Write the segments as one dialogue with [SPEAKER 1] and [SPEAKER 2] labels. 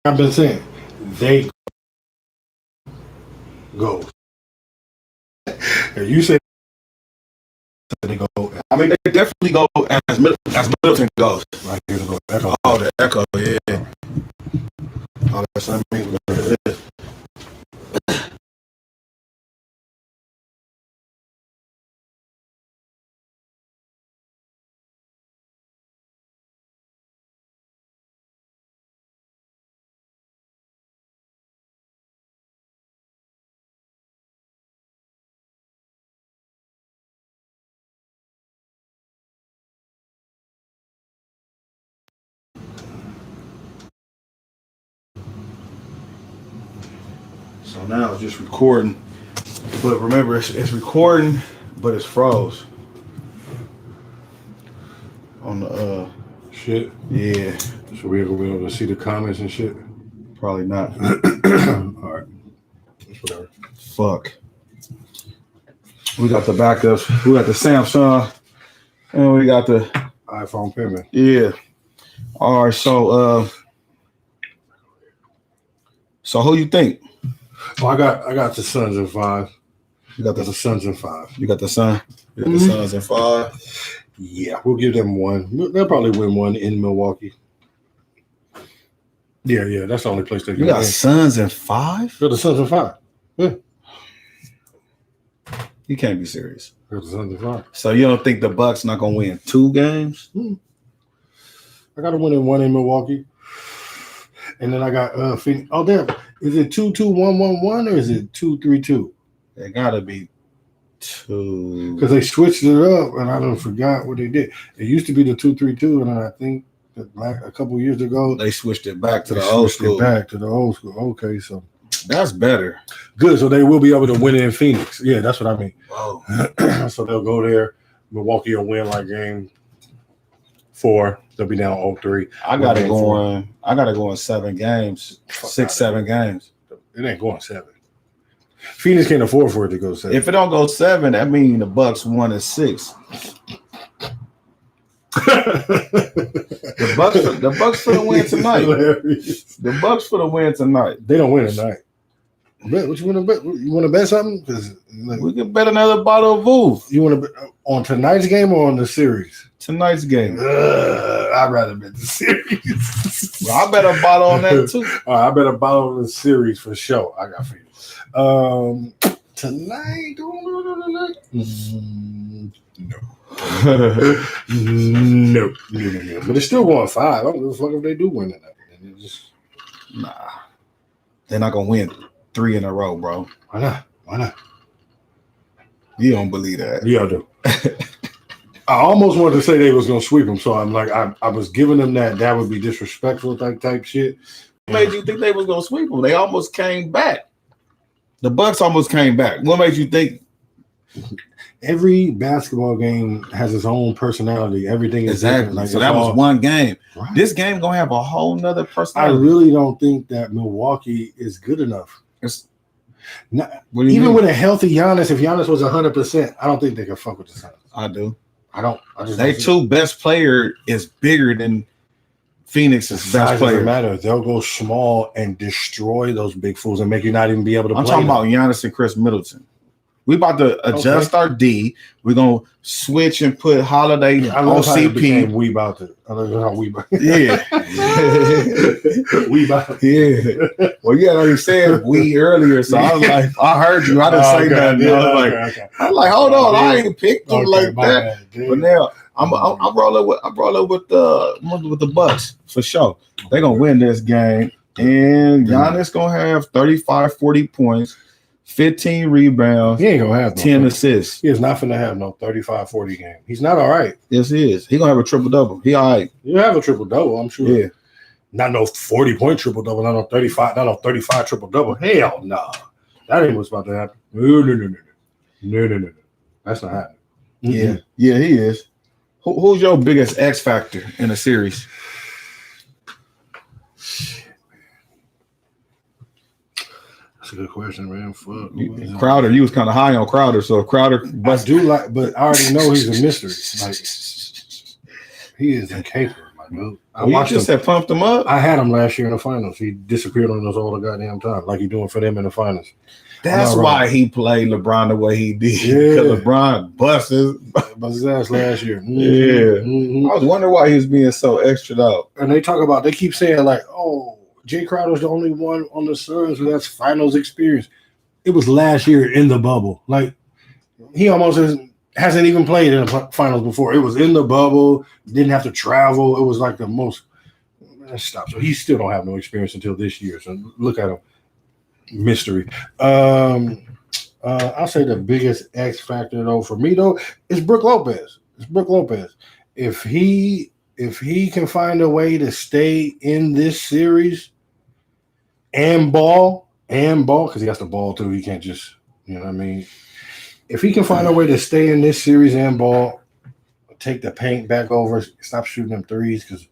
[SPEAKER 1] I've been saying they go. You say they go.
[SPEAKER 2] I mean, they definitely go as Middleton goes.
[SPEAKER 1] Right here to go. Echo.
[SPEAKER 2] Oh, the echo, yeah. Oh, that's what I mean. What it is. So now it's just recording. But remember, it's recording, but it's froze. On the
[SPEAKER 1] Shit.
[SPEAKER 2] Yeah.
[SPEAKER 1] So we're gonna be able to see the comments and shit.
[SPEAKER 2] Probably not.
[SPEAKER 1] All right. That's whatever.
[SPEAKER 2] Fuck. We got the backups. We got the Samsung, and we got the
[SPEAKER 1] iPhone payment.
[SPEAKER 2] Yeah. All right. So who you think?
[SPEAKER 1] Oh, I got the Suns in 5.
[SPEAKER 2] You got
[SPEAKER 1] The Suns in 5.
[SPEAKER 2] You got the Sun. You got the Suns in 5.
[SPEAKER 1] Yeah, we'll give them 1. They'll probably win 1 in Milwaukee. Yeah, that's the only place they can
[SPEAKER 2] You got
[SPEAKER 1] win.
[SPEAKER 2] Suns in 5?
[SPEAKER 1] Got the Suns in 5. Yeah.
[SPEAKER 2] You can't be serious.
[SPEAKER 1] Got the Suns in 5.
[SPEAKER 2] So you don't think the Bucks not gonna win 2 games?
[SPEAKER 1] I got to win in 1 in Milwaukee. And then I got Phoenix. Oh, damn. Is it 2-2-1-1-1 or is it 2-3-2?
[SPEAKER 2] It gotta be 2.
[SPEAKER 1] Because they switched it up and I done forgot what they did. It used to be the 2-3-2, and then I think that a couple years ago
[SPEAKER 2] They switched it back to the old school.
[SPEAKER 1] Back to the old school. Okay, so
[SPEAKER 2] That's better.
[SPEAKER 1] good. So they will be able to win in Phoenix. Yeah, that's what I mean.
[SPEAKER 2] Oh.
[SPEAKER 1] So they'll go there. Milwaukee will win like game 4. They'll be down 0-3.
[SPEAKER 2] I got it going. I got it going 7 games, 6-7 games.
[SPEAKER 1] It ain't going 7. Phoenix can't afford for it to go 7.
[SPEAKER 2] If it don't go 7, that means the Bucks 1-6. The Bucks for the win tonight. The Bucks for the win tonight.
[SPEAKER 1] They don't win tonight. Bet, what you want to bet? You want to bet something? Because
[SPEAKER 2] We can bet another bottle of Voof.
[SPEAKER 1] you want to bet on tonight's game or on the series?
[SPEAKER 2] Tonight's game.
[SPEAKER 1] I'd rather bet the series.
[SPEAKER 2] Well, I bet a bottle on that too.
[SPEAKER 1] All right, I bet a bottle on the series for sure. I got for you. Tonight? No. But it's still going 5. I don't give a fuck if they do win tonight.
[SPEAKER 2] Nah. They're not gonna win 3 in a row, bro.
[SPEAKER 1] Why not?
[SPEAKER 2] You don't believe that.
[SPEAKER 1] Yeah, I do. I almost wanted to say they was gonna sweep them, so I'm like, I was giving them that would be disrespectful type shit.
[SPEAKER 2] What made you think they was gonna sweep them? They almost came back. The Bucks almost came back. What made you think?
[SPEAKER 1] Every basketball game has its own personality. Everything is
[SPEAKER 2] Exactly.
[SPEAKER 1] different. Like,
[SPEAKER 2] so that was one game.
[SPEAKER 1] Right.
[SPEAKER 2] This game gonna have a whole nother
[SPEAKER 1] I
[SPEAKER 2] personality.
[SPEAKER 1] really don't think that Milwaukee is good enough.
[SPEAKER 2] It's,
[SPEAKER 1] Not,
[SPEAKER 2] what do you
[SPEAKER 1] even
[SPEAKER 2] mean?
[SPEAKER 1] with a healthy Giannis, if Giannis was 100%, I don't think they could fuck with the Suns.
[SPEAKER 2] I do.
[SPEAKER 1] I just
[SPEAKER 2] They
[SPEAKER 1] don't see
[SPEAKER 2] two best player is bigger than Phoenix's
[SPEAKER 1] Size
[SPEAKER 2] best player.
[SPEAKER 1] doesn't matter. They'll go small and destroy those big fools and make you not even be able to
[SPEAKER 2] I'm
[SPEAKER 1] play
[SPEAKER 2] talking
[SPEAKER 1] them.
[SPEAKER 2] about Giannis and Chris Middleton. We about to adjust our D. We're gonna switch and put Holiday
[SPEAKER 1] I
[SPEAKER 2] on
[SPEAKER 1] love how it became
[SPEAKER 2] CP.
[SPEAKER 1] we about to. I love how we about
[SPEAKER 2] Yeah.
[SPEAKER 1] we about
[SPEAKER 2] Yeah. Well, yeah, like you said we earlier, so I was like, I heard you. I didn't say nothing.
[SPEAKER 1] Yeah,
[SPEAKER 2] I was like,
[SPEAKER 1] okay.
[SPEAKER 2] I'm like, hold on, I ain't picked them like
[SPEAKER 1] my
[SPEAKER 2] that.
[SPEAKER 1] bad,
[SPEAKER 2] But now I'm rolling with the Bucks for sure. They're gonna win this game, and Giannis gonna have 35, 40 points, 15 rebounds,
[SPEAKER 1] He ain't gonna have
[SPEAKER 2] 10 assists.
[SPEAKER 1] He is not finna have no 35-40 game. He's not all right.
[SPEAKER 2] Yes, he is. He gonna have a triple double. He all right.
[SPEAKER 1] You have a triple double, I'm sure.
[SPEAKER 2] Yeah.
[SPEAKER 1] Not no 40-point triple double, not no 35 triple double. Hell no. That ain't what's about to happen. No. That's not happening.
[SPEAKER 2] Yeah, yeah, he is. Who's your biggest X factor in the series?
[SPEAKER 1] That's a good question, man. Fuck.
[SPEAKER 2] Crowder, you was kind of high on Crowder, so if Crowder.
[SPEAKER 1] I do like, but I already know he's a mystery. Like, he is incapable. Like, well,
[SPEAKER 2] You just had pumped him up.
[SPEAKER 1] I had him last year in the finals. He disappeared on us all the goddamn time, like he doing for them in the finals.
[SPEAKER 2] That's why he played LeBron the way he did.
[SPEAKER 1] Yeah.
[SPEAKER 2] Because LeBron busted
[SPEAKER 1] his ass last year.
[SPEAKER 2] Yeah. I was wondering why he was being so extra out.
[SPEAKER 1] And they keep saying like, oh, Jay Crowder's the only one on the Suns who has finals experience. It was last year in the bubble. Like, he almost hasn't even played in the finals before. It was in the bubble. Didn't have to travel. It was like the most. Stop. So he still don't have no experience until this year. So look at him. Mystery. I'll say the biggest X factor though for me though is Brook Lopez. It's Brook Lopez. If he can find a way to stay in this series and ball because he has to ball too. He can't just, you know what I mean. If he can find a way to stay in this series and ball, take the paint back over, stop shooting them threes because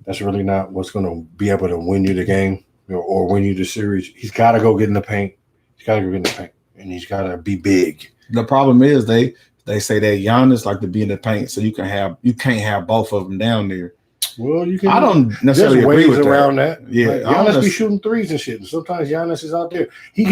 [SPEAKER 1] that's really not what's going to be able to win you the game or win you the series. He's got to go get in the paint. And he's got to be big.
[SPEAKER 2] The problem is they say that Giannis like to be in the paint, so you can't have both of them down there.
[SPEAKER 1] Well, you can.
[SPEAKER 2] I don't necessarily agree with
[SPEAKER 1] around that.
[SPEAKER 2] Yeah,
[SPEAKER 1] like, Giannis be shooting threes and shit. And sometimes Giannis is out there. He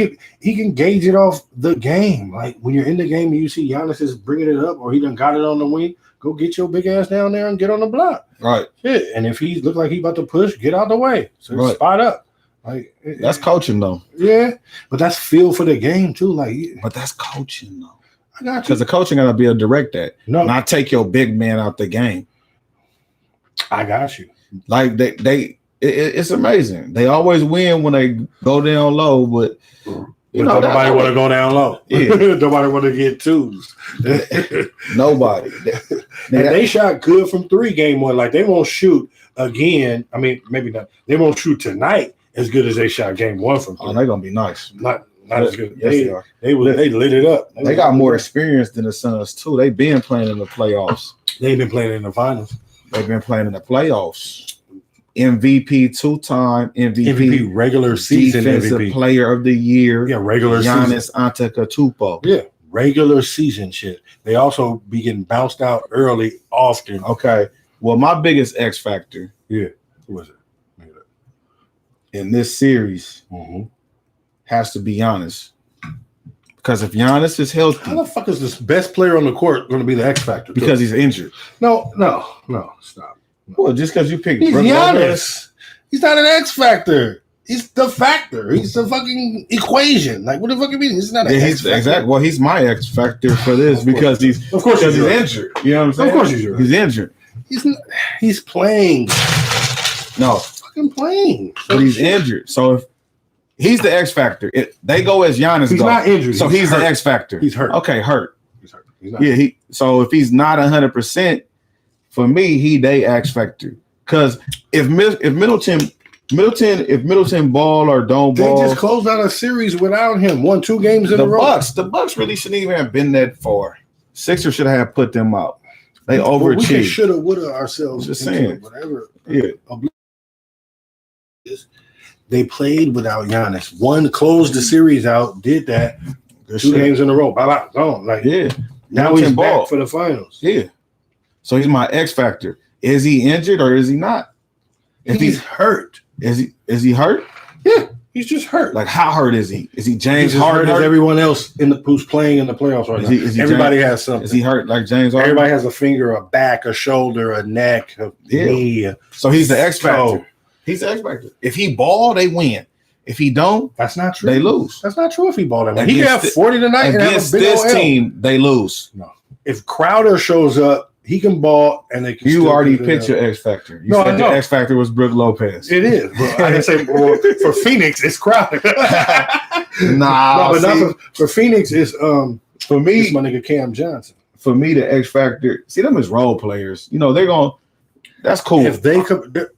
[SPEAKER 1] can gauge it off the game. Like when you're in the game and you see Giannis is bringing it up, or he done got it on the wing. Go get your big ass down there and get on the block.
[SPEAKER 2] Right.
[SPEAKER 1] Yeah. And if he look like he about to push, get out the way. So spot up. Like
[SPEAKER 2] that's coaching though.
[SPEAKER 1] Yeah, but that's feel for the game too. Like,
[SPEAKER 2] but that's coaching though.
[SPEAKER 1] I got you.
[SPEAKER 2] Because the coaching gotta be a direct that.
[SPEAKER 1] No,
[SPEAKER 2] not take your big man out the game.
[SPEAKER 1] I got you.
[SPEAKER 2] Like it's amazing. They always win when they go down low, but
[SPEAKER 1] nobody want to go down low. Yeah. Nobody want to get twos.
[SPEAKER 2] Nobody.
[SPEAKER 1] They shot good from 3 game 1. Like they won't shoot again. I mean, maybe not. They won't shoot tonight as good as they shot game 1 from 3.
[SPEAKER 2] Oh, they're gonna be nice.
[SPEAKER 1] Not as good.
[SPEAKER 2] Yes,
[SPEAKER 1] they lit it up.
[SPEAKER 2] They got more experience than the Suns too. They've been playing in the playoffs.
[SPEAKER 1] They've been playing in the finals.
[SPEAKER 2] They've been playing in the playoffs. MVP 2-time
[SPEAKER 1] MVP regular season
[SPEAKER 2] defensive
[SPEAKER 1] MVP
[SPEAKER 2] player of the year.
[SPEAKER 1] Yeah, regular
[SPEAKER 2] Giannis
[SPEAKER 1] season.
[SPEAKER 2] Antetokounmpo.
[SPEAKER 1] Yeah, regular season shit. They also be getting bounced out early often.
[SPEAKER 2] Okay. Well, my biggest X factor.
[SPEAKER 1] Yeah. Who was it?
[SPEAKER 2] In this series has to be Giannis. Because if Giannis is healthy,
[SPEAKER 1] how the fuck is this best player on the court going to be the X factor?
[SPEAKER 2] Because he's injured.
[SPEAKER 1] No, stop.
[SPEAKER 2] Well, just because you picked
[SPEAKER 1] He's Giannis. He's not an X factor. He's the factor. He's the fucking equation. Like, what the fuck you mean? He's not an X factor.
[SPEAKER 2] Exactly. Well, he's my X factor for this because he's injured. You know what I'm saying?
[SPEAKER 1] Of course he's right.
[SPEAKER 2] He's injured.
[SPEAKER 1] He's playing.
[SPEAKER 2] No.
[SPEAKER 1] Fucking playing.
[SPEAKER 2] But he's injured. So if he's the X factor, they go as Giannis.
[SPEAKER 1] He's not injured.
[SPEAKER 2] So he's the X factor.
[SPEAKER 1] He's hurt.
[SPEAKER 2] Okay, hurt.
[SPEAKER 1] He's hurt. He's not.
[SPEAKER 2] So if he's not 100%, for me, he they X factor. Because if Middleton ball or don't ball,
[SPEAKER 1] they just closed out a series without him. 1-2 games in a row.
[SPEAKER 2] The Bucks really shouldn't even have been that far. Sixers should have put them out. They overachieved.
[SPEAKER 1] We should have, would have ourselves.
[SPEAKER 2] Just saying.
[SPEAKER 1] Whatever.
[SPEAKER 2] Yeah.
[SPEAKER 1] They played without Giannis. One closed the series out. Did that. 2 games in a row. Bye. Gone. Like now he's back for the finals.
[SPEAKER 2] Yeah. So he's my X factor. Is he injured or is he not?
[SPEAKER 1] If he's hurt.
[SPEAKER 2] Is he hurt?
[SPEAKER 1] Yeah, he's just hurt.
[SPEAKER 2] Like how hurt is he? Is he James
[SPEAKER 1] Harden?
[SPEAKER 2] Harden?
[SPEAKER 1] As everyone else who's playing in the playoffs right now. Everybody has something.
[SPEAKER 2] Is he hurt like James Harden?
[SPEAKER 1] Everybody has a finger, a back, a shoulder, a neck, a knee.
[SPEAKER 2] So he's the X factor. He's the X factor. If he ball, they win. If he don't,
[SPEAKER 1] that's not true.
[SPEAKER 2] They lose.
[SPEAKER 1] That's not true. If he ball, they win. He can have 40 tonight and have a big
[SPEAKER 2] this team. They lose.
[SPEAKER 1] No. If Crowder shows up, he can ball, and they can.
[SPEAKER 2] You already picked your X factor. You said your X factor was Brook Lopez.
[SPEAKER 1] It is. But I didn't say for Phoenix. It's Crowder.
[SPEAKER 2] But
[SPEAKER 1] not for Phoenix. It's for me. It's my nigga Cam Johnson.
[SPEAKER 2] For me, the X factor. See them as role players. You know they're going. That's cool.
[SPEAKER 1] If they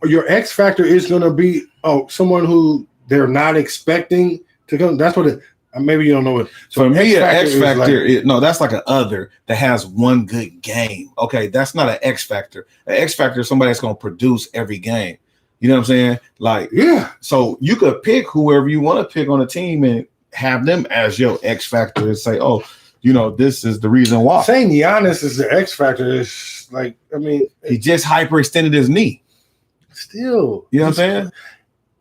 [SPEAKER 1] your X factor is going to be someone who they're not expecting to come. That's what it. Maybe you don't know it.
[SPEAKER 2] So for me, an X factor, that's like an other that has one good game. Okay, that's not an X factor. An X factor is somebody that's going to produce every game. You know what I'm saying? Like,
[SPEAKER 1] yeah.
[SPEAKER 2] So you could pick whoever you want to pick on a team and have them as your X factor and say, oh, this is the reason why.
[SPEAKER 1] Saying Giannis is the X factor is like,
[SPEAKER 2] he just hyperextended his knee.
[SPEAKER 1] Still,
[SPEAKER 2] you know what I'm saying?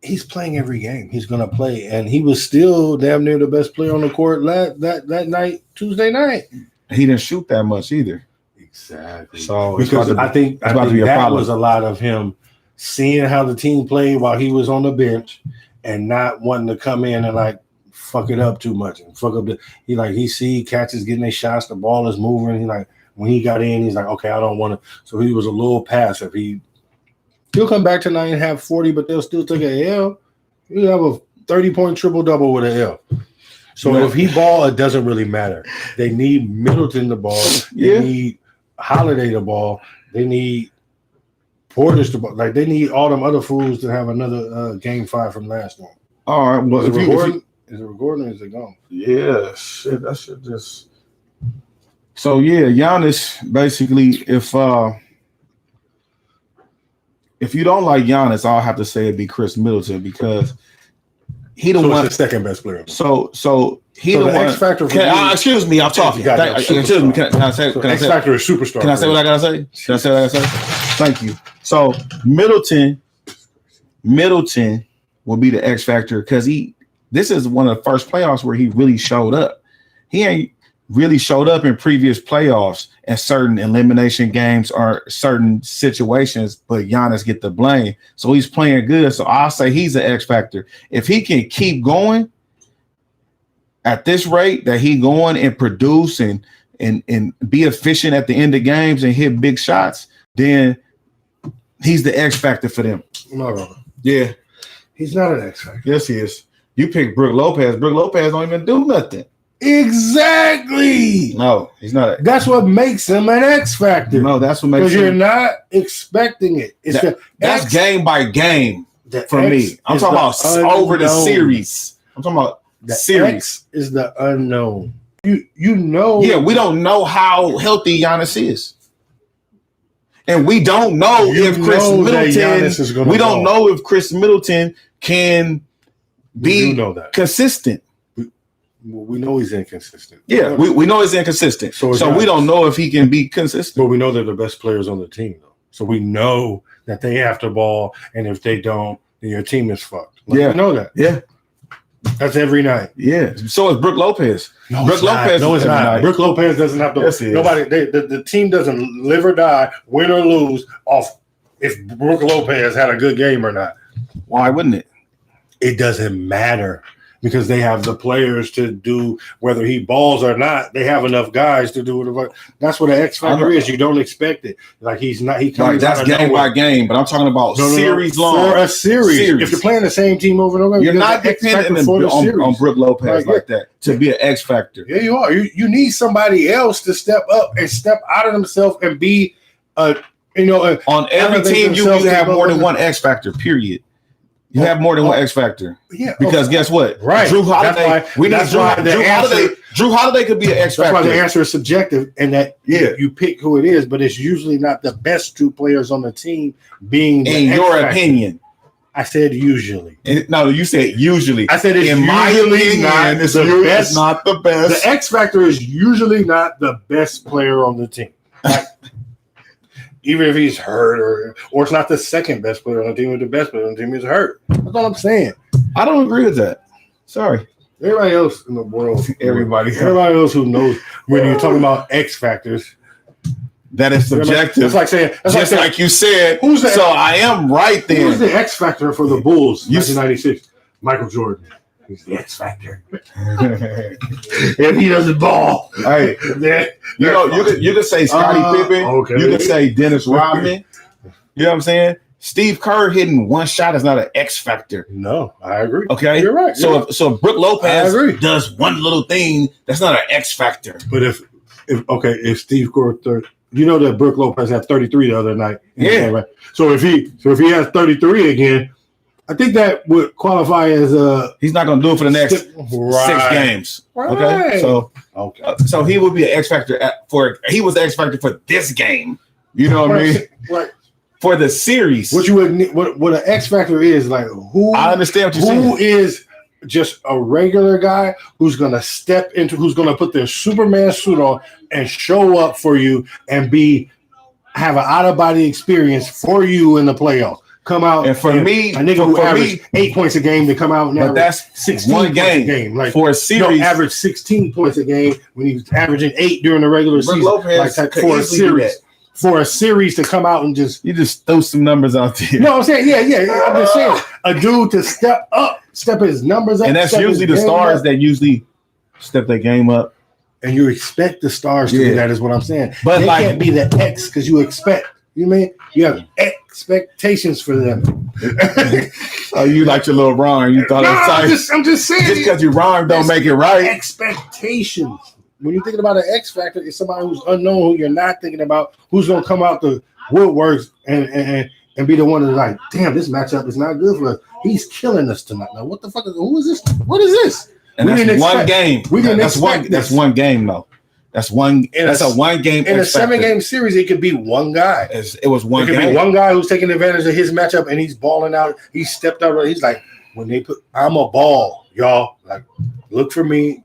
[SPEAKER 1] He's playing every game. He's gonna play, and he was still damn near the best player on the court that night, Tuesday night.
[SPEAKER 2] He didn't shoot that much either.
[SPEAKER 1] Exactly.
[SPEAKER 2] So
[SPEAKER 1] because I think that was a lot of him seeing how the team played while he was on the bench and not wanting to come in and like fuck it up too much and fuck up he see catches getting their shots, the ball is moving. He like when he got in, he's like, okay, I don't want to. So he was a little passive. He'll come back tonight and have 40, but they'll still take a L. He'll have a 30-point triple-double with an L. So if he ball, it doesn't really matter. They need Middleton the ball. They need Holiday the ball. They need Portis the ball. Like they need all them other fools to have another game 5 from last one.
[SPEAKER 2] All right. Well,
[SPEAKER 1] is it recording or is it gone?
[SPEAKER 2] Yeah, shit. That should just. So Giannis basically, if you don't like Giannis, I'll have to say it'd be Chris Middleton because he the one
[SPEAKER 1] the second best player.
[SPEAKER 2] So he the one.
[SPEAKER 1] X factor.
[SPEAKER 2] Excuse me, I'm talking. Excuse me. Can I say?
[SPEAKER 1] X factor is superstar.
[SPEAKER 2] Can I say what I gotta say? Can I say what I gotta say? Thank you. So Middleton will be the X factor because this is one of the first playoffs where he really showed up. He ain't really showed up in previous playoffs and certain elimination games or certain situations, but Giannis get the blame. So he's playing good. So I'll say he's an X factor. If he can keep going at this rate that he going and produce and be efficient at the end of games and hit big shots, then he's the X factor for them.
[SPEAKER 1] No.
[SPEAKER 2] Yeah.
[SPEAKER 1] He's not an X factor.
[SPEAKER 2] Yes, he is. You pick Brook Lopez. Brook Lopez don't even do nothing.
[SPEAKER 1] Exactly.
[SPEAKER 2] No, he's not.
[SPEAKER 1] That's what makes him an X factor.
[SPEAKER 2] No, that's what makes him.
[SPEAKER 1] Because you're not expecting it.
[SPEAKER 2] That's game by game for me. I'm talking about over the series. I'm talking about the series.
[SPEAKER 1] X is the unknown. You know.
[SPEAKER 2] Yeah, we don't know how healthy Giannis is. And we don't know if Chris Middleton. We don't know if Chris Middleton can be consistent.
[SPEAKER 1] We know he's inconsistent.
[SPEAKER 2] Yeah, we know he's inconsistent. So we don't know if he can be consistent.
[SPEAKER 1] But we know they're the best players on the team, though. So we know that they have to ball, and if they don't, then your team is fucked. We know that.
[SPEAKER 2] Yeah.
[SPEAKER 1] That's every night.
[SPEAKER 2] Yeah. So is Brook Lopez.
[SPEAKER 1] No, it's not. Brook Lopez doesn't have to. Yes, nobody. The team doesn't live or die, win or lose off if Brook Lopez had a good game or not.
[SPEAKER 2] Why wouldn't it?
[SPEAKER 1] It doesn't matter. Because they have the players to do whether he balls or not. They have enough guys to do whatever. That's what an X factor is. You don't expect it. Like he's not. He comes.
[SPEAKER 2] That's game by game. But I'm talking about series long.
[SPEAKER 1] For a series. If you're playing the same team over and over,
[SPEAKER 2] you're not dependent on Brook Lopez like that to be an X factor.
[SPEAKER 1] Yeah, you are. You need somebody else to step up and step out of themselves and be on
[SPEAKER 2] every team you have more than one X factor. Period. You have more than one X factor.
[SPEAKER 1] Yeah.
[SPEAKER 2] Because guess what?
[SPEAKER 1] Right.
[SPEAKER 2] Drew Holiday. Drew Holiday could be an X factor.
[SPEAKER 1] That's why the answer is subjective and that you pick who it is, but it's usually not the best two players on the team being
[SPEAKER 2] in your opinion.
[SPEAKER 1] I said usually.
[SPEAKER 2] No, you said usually.
[SPEAKER 1] I said it's in my opinion
[SPEAKER 2] not the best.
[SPEAKER 1] The X factor is usually not the best player on the team. Even if he's hurt or it's not the second best player on the team, or the best player on the team is hurt. That's all I'm saying.
[SPEAKER 2] I don't agree with that. Sorry.
[SPEAKER 1] Everybody else in the world, everybody else who knows when you're talking about X factors,
[SPEAKER 2] that is subjective.
[SPEAKER 1] It's like saying,
[SPEAKER 2] like you said. I am right there.
[SPEAKER 1] Who's the X factor for the Bulls? 1996, Michael Jordan. He's the X factor. If he doesn't ball,
[SPEAKER 2] hey, you could say Scottie Pippen. Okay. You could say Dennis Rodman. You know what I'm saying? Steve Kerr hitting one shot is not an X factor.
[SPEAKER 1] No, I agree.
[SPEAKER 2] Okay,
[SPEAKER 1] you're right.
[SPEAKER 2] So if Brook Lopez does one little thing, that's not an X factor.
[SPEAKER 1] But if Steve Kerr, you know that Brook Lopez had 33 the other night.
[SPEAKER 2] Yeah.
[SPEAKER 1] Right? So if he has 33 again. I think that would qualify as
[SPEAKER 2] he's not going to do it for the next 6 games.
[SPEAKER 1] Right.
[SPEAKER 2] Okay, so he would be an X factor he was the X factor for this game. You know what I mean?
[SPEAKER 1] Right.
[SPEAKER 2] For the series.
[SPEAKER 1] What an X factor is like who?
[SPEAKER 2] I understand what you're saying.
[SPEAKER 1] Who is just a regular guy who's going to put their Superman suit on and show up for you and have an out-of-body experience for you in the playoffs. Come out
[SPEAKER 2] and for me,
[SPEAKER 1] a nigga who averaged 8 points a game to come out and
[SPEAKER 2] that's
[SPEAKER 1] 16
[SPEAKER 2] one
[SPEAKER 1] points a game. Like
[SPEAKER 2] for a series,
[SPEAKER 1] average 16 points a game when he was averaging 8 during the regular season. For a series to come out and just
[SPEAKER 2] throw some numbers out there.
[SPEAKER 1] No, I'm saying, yeah. I'm just saying a dude to step his numbers up.
[SPEAKER 2] And that's usually the stars that usually step their game up.
[SPEAKER 1] And you expect the stars to do that, is what I'm saying.
[SPEAKER 2] But
[SPEAKER 1] they can't be the X because you expect. You mean you have expectations for them?
[SPEAKER 2] Oh, you like your little rhyme? You thought
[SPEAKER 1] I'm just saying.
[SPEAKER 2] Just because you rhyme don't make it right.
[SPEAKER 1] Expectations. When you're thinking about an X factor, it's somebody who's unknown, who you're not thinking about, who's gonna come out the woodworks and be the one that's like, damn, this matchup is not good for us. He's killing us tonight. Now, what the fuck who is this? What is this?
[SPEAKER 2] And that's one game. That's one game though. That's one. That's a one game.
[SPEAKER 1] In a 7-game series, it could be one guy.
[SPEAKER 2] It was one.
[SPEAKER 1] It could be one guy who's taking advantage of his matchup and he's balling out. He stepped out. He's like, I'm a ball, y'all. Like, look for me.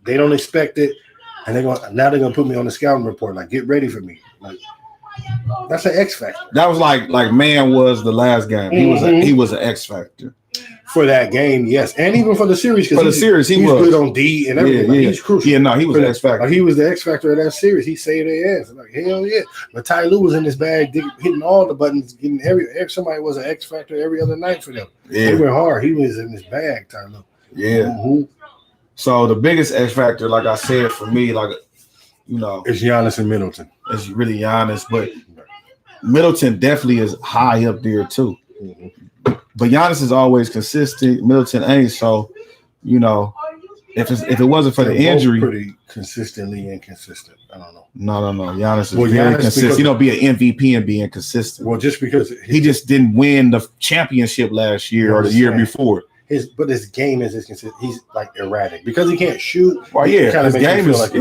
[SPEAKER 1] They don't expect it, and they're gonna put me on the scouting report. Like, get ready for me. Like, that's an X factor.
[SPEAKER 2] That was like Man was the last game. He was an X factor.
[SPEAKER 1] For that game, yes, and even for the series.
[SPEAKER 2] For the series, he was
[SPEAKER 1] good on D and everything.
[SPEAKER 2] Yeah,
[SPEAKER 1] like, he's crucial.
[SPEAKER 2] Yeah, no, he was the X factor.
[SPEAKER 1] Like, he was the X factor of that series. He saved their ass. Like, hell yeah. But Ty Lue was in his bag, hitting all the buttons, getting somebody was an X factor every other night for them.
[SPEAKER 2] Yeah,
[SPEAKER 1] they went hard. He was in his bag, Ty Lue.
[SPEAKER 2] Yeah. Mm-hmm. So the biggest X factor, like I said, for me, it's
[SPEAKER 1] Giannis and Middleton.
[SPEAKER 2] It's really Giannis, but Middleton definitely is high up there too. Mm-hmm. But Giannis is always consistent. Middleton ain't. So, if it wasn't for the injury,
[SPEAKER 1] pretty consistently inconsistent. I don't know.
[SPEAKER 2] No. Giannis is very consistent. You don't be an MVP and be inconsistent.
[SPEAKER 1] Well, just because
[SPEAKER 2] he just didn't win the championship last year or the year before.
[SPEAKER 1] But his game is consistent. He's like erratic because he can't shoot.
[SPEAKER 2] Well, yeah, his game is like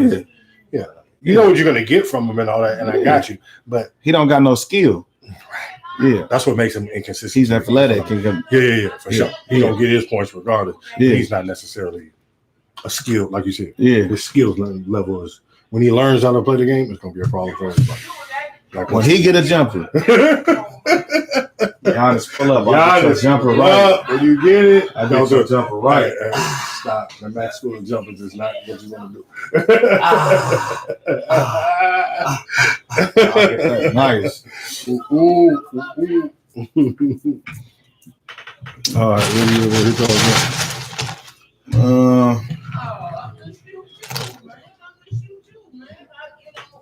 [SPEAKER 1] yeah. You know what you're gonna get from him and all that, and I got you. But
[SPEAKER 2] he don't got no skill. Yeah,
[SPEAKER 1] that's what makes him inconsistent.
[SPEAKER 2] He's athletic.
[SPEAKER 1] Yeah, for sure. He's gonna get his points regardless. Yeah. He's not necessarily a skill, like you said.
[SPEAKER 2] Yeah,
[SPEAKER 1] his skills level is when he learns how to play the game, it's gonna be a problem for everybody.
[SPEAKER 2] Like when he get a jumper, Giannis pull up.
[SPEAKER 1] Giannis
[SPEAKER 2] jumper right.
[SPEAKER 1] When you get it,
[SPEAKER 2] I don't do a jumper right.
[SPEAKER 1] Stop. The max school of jumpers is not what you want to do.
[SPEAKER 2] Nice.
[SPEAKER 1] All right, what are you talking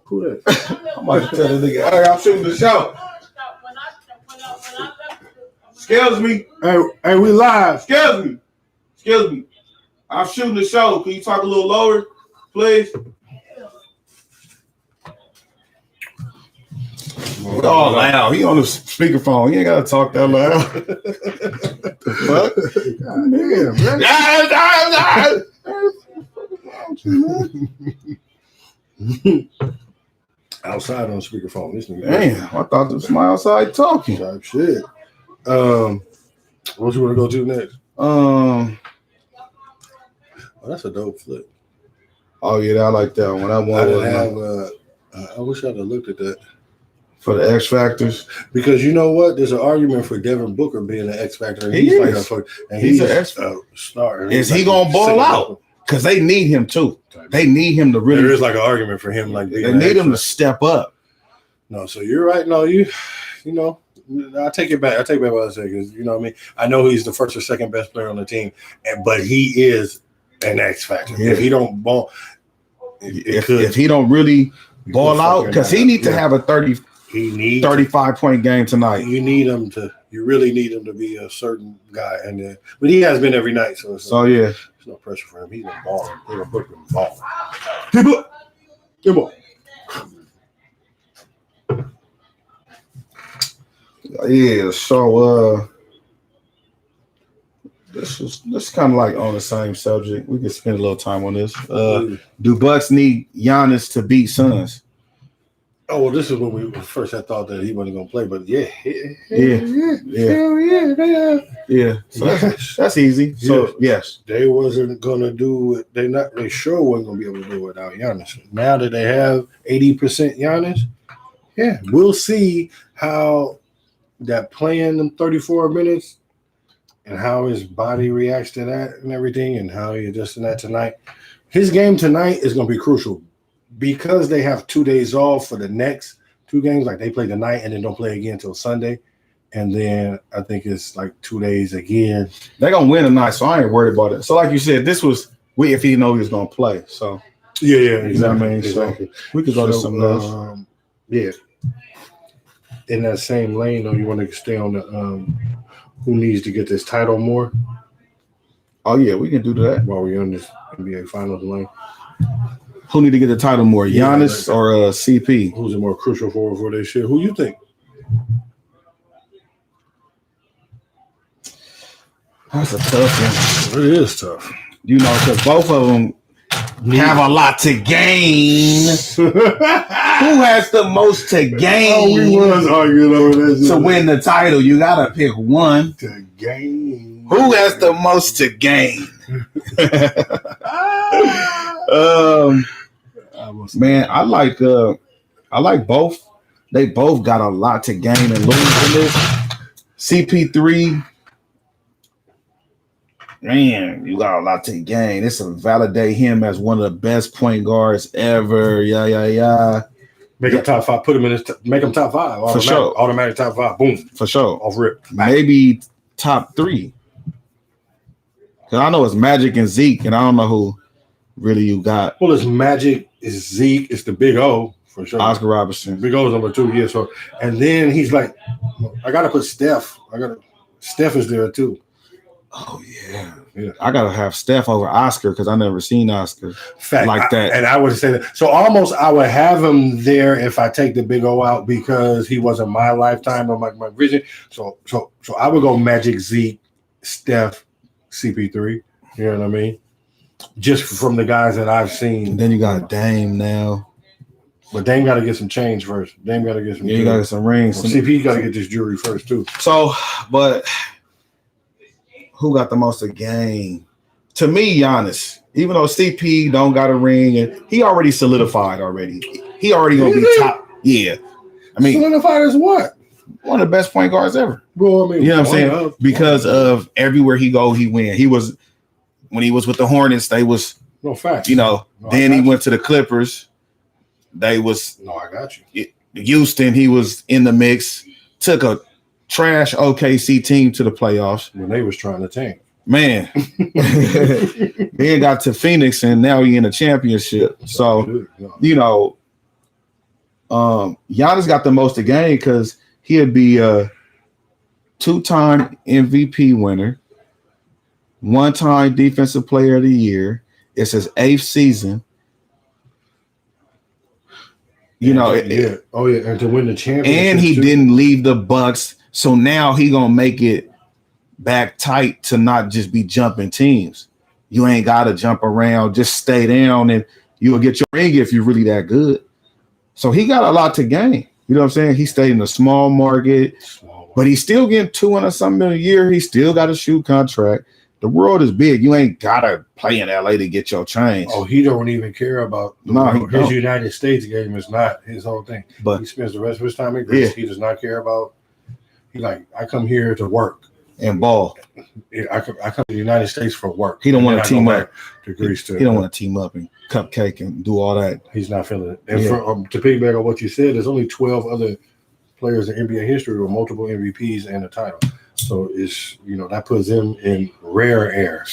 [SPEAKER 1] Who that?
[SPEAKER 2] I'm about to tell the nigga, hey, I'm shooting the show. Excuse me.
[SPEAKER 1] Hey, we live.
[SPEAKER 2] Excuse me. I'm shooting the show. Can you talk a little lower, please? Oh, loud. He on the speakerphone. He ain't got to talk that loud. What?
[SPEAKER 1] Damn, outside on speakerphone. This nigga.
[SPEAKER 2] Damn, I thought there was somebody outside talking.
[SPEAKER 1] Type shit. What you want to go to next?
[SPEAKER 2] Oh,
[SPEAKER 1] that's a dope flip.
[SPEAKER 2] Oh yeah, I like that one.
[SPEAKER 1] I wish I'd have looked at that.
[SPEAKER 2] For the X Factors.
[SPEAKER 1] Because you know what? There's an argument for Devin Booker being an X Factor.
[SPEAKER 2] He's an X Factor.
[SPEAKER 1] Star.
[SPEAKER 2] Is he going to ball out? Because they need him too. They need him to really.
[SPEAKER 1] There is like an argument for him. Like
[SPEAKER 2] they need him to step up.
[SPEAKER 1] No, so you're right. No, you know, I take it back. I take back what I said because you know what I mean. I know he's the first or second best player on the team, but he is an X Factor. Yeah. If he don't ball,
[SPEAKER 2] if he don't really ball out, because he needs to have a 35-point game tonight.
[SPEAKER 1] You really need him to be a certain guy, but he has been every night. So
[SPEAKER 2] yeah,
[SPEAKER 1] there's no pressure for him. He's been balling. He's been booking balling. Come on.
[SPEAKER 2] Yeah, so this kind of like on the same subject. We can spend a little time on this. Do Bucks need Giannis to beat Suns?
[SPEAKER 1] Oh well, this is when we first had thought that he wasn't going to play, but
[SPEAKER 2] Yeah. So
[SPEAKER 1] yes,
[SPEAKER 2] that's easy. So yes,
[SPEAKER 1] they wasn't going to do it. They sure wasn't going to be able to do it without Giannis. Now that they have 80% Giannis, yeah, we'll see how that playing them 34 minutes and how his body reacts to that and everything, and how he adjusts to that tonight. His game tonight is going to be crucial because they have 2 days off for the next 2 games. Like they play tonight and then don't play again until Sunday. And then I think it's like 2 days again.
[SPEAKER 2] They're going to win tonight, so I ain't worried about it. So like you said, this was if he didn't know he was going to play. So
[SPEAKER 1] yeah,
[SPEAKER 2] exactly.
[SPEAKER 1] You know what I mean?
[SPEAKER 2] Exactly. So we could go to something else.
[SPEAKER 1] Yeah. In that same lane, though, you want to stay on the who needs to get this title more?
[SPEAKER 2] Oh yeah, we can do that
[SPEAKER 1] while we're on this NBA Finals lane.
[SPEAKER 2] Who need to get the title more, Giannis or CP?
[SPEAKER 1] Who's it more crucial for this shit? Who you think?
[SPEAKER 2] That's a tough
[SPEAKER 1] one. It is tough.
[SPEAKER 2] You know, because both of them have a lot to gain. Who has the most to gain?
[SPEAKER 1] Oh, we was arguing over this.
[SPEAKER 2] To win the title, you gotta pick one.
[SPEAKER 1] To gain.
[SPEAKER 2] Who has the most to gain? Man, I like both. They both got a lot to gain and lose in this. CP3. Man, you got a lot to gain. This will validate him as one of the best point guards ever. Yeah.
[SPEAKER 1] Make him top 5. Put him in his. Make him top 5.
[SPEAKER 2] For sure.
[SPEAKER 1] Automatic top 5. Boom.
[SPEAKER 2] For sure.
[SPEAKER 1] Off rip.
[SPEAKER 2] Maybe top 3. Because I know it's Magic and Zeke, and I don't know who really you got.
[SPEAKER 1] Well, it's Magic, it's Zeke, it's the Big O for sure.
[SPEAKER 2] Oscar Robertson.
[SPEAKER 1] Big O's number 2. Yeah. So, and then he's like, I gotta put Steph. Steph is there too.
[SPEAKER 2] Oh yeah. I gotta have Steph over Oscar because I never seen Oscar
[SPEAKER 1] like
[SPEAKER 2] that.
[SPEAKER 1] And I would say that. So almost I would have him there if I take the Big O out because he wasn't my lifetime or my vision. So I would go Magic, Zeke, Steph, CP3. You know what I mean? Just from the guys that I've seen.
[SPEAKER 2] And then you got Dame now.
[SPEAKER 1] But Dame got to get some change first. Dame got to get some.
[SPEAKER 2] Yeah, you got to get some rings.
[SPEAKER 1] Well, CP got to get this jewelry first too.
[SPEAKER 2] So, but. Who got the most to gain? To me, Giannis. Even though CP don't got a ring, and he already solidified already. He already gonna be top. Yeah, I mean,
[SPEAKER 1] solidified as what?
[SPEAKER 2] One of the best point guards ever.
[SPEAKER 1] Well, I mean,
[SPEAKER 2] you know what I'm saying? Because of everywhere he go, he win. He was when he was with the Hornets. They was
[SPEAKER 1] no fact.
[SPEAKER 2] You know. Then he went to the Clippers. They was
[SPEAKER 1] I got you.
[SPEAKER 2] Houston. He was in the mix. Took a trash OKC team to the playoffs
[SPEAKER 1] when they was trying to tank.
[SPEAKER 2] Man, then got to Phoenix and now he in a championship. So you know, Giannis got the most to gain because he'd be a 2-time MVP winner, 1-time Defensive Player of the Year. It's his 8th season. You know,
[SPEAKER 1] and to win the championship,
[SPEAKER 2] and he didn't leave the Bucks. So now he gonna make it back tight to not just be jumping teams. You ain't gotta jump around, just stay down and you'll get your ring if you're really that good. So he got a lot to gain. You know what I'm saying? He stayed in a small market, but he's still getting $200-something million a year. He still got a shoe contract. The world is big. You ain't gotta play in LA to get your change.
[SPEAKER 1] Oh, he don't even care about his United States game is not his whole thing. But he spends the rest of his time in Greece. Yeah. He does not care about. He I come here to work
[SPEAKER 2] and ball.
[SPEAKER 1] I come to the United States for work.
[SPEAKER 2] He don't want to team up
[SPEAKER 1] to Greece.
[SPEAKER 2] He don't want to team up and cupcake and do all that.
[SPEAKER 1] He's not feeling it. And to piggyback on what you said, there's only 12 other players in NBA history with multiple MVPs and a title. So it's that puts him in rare air.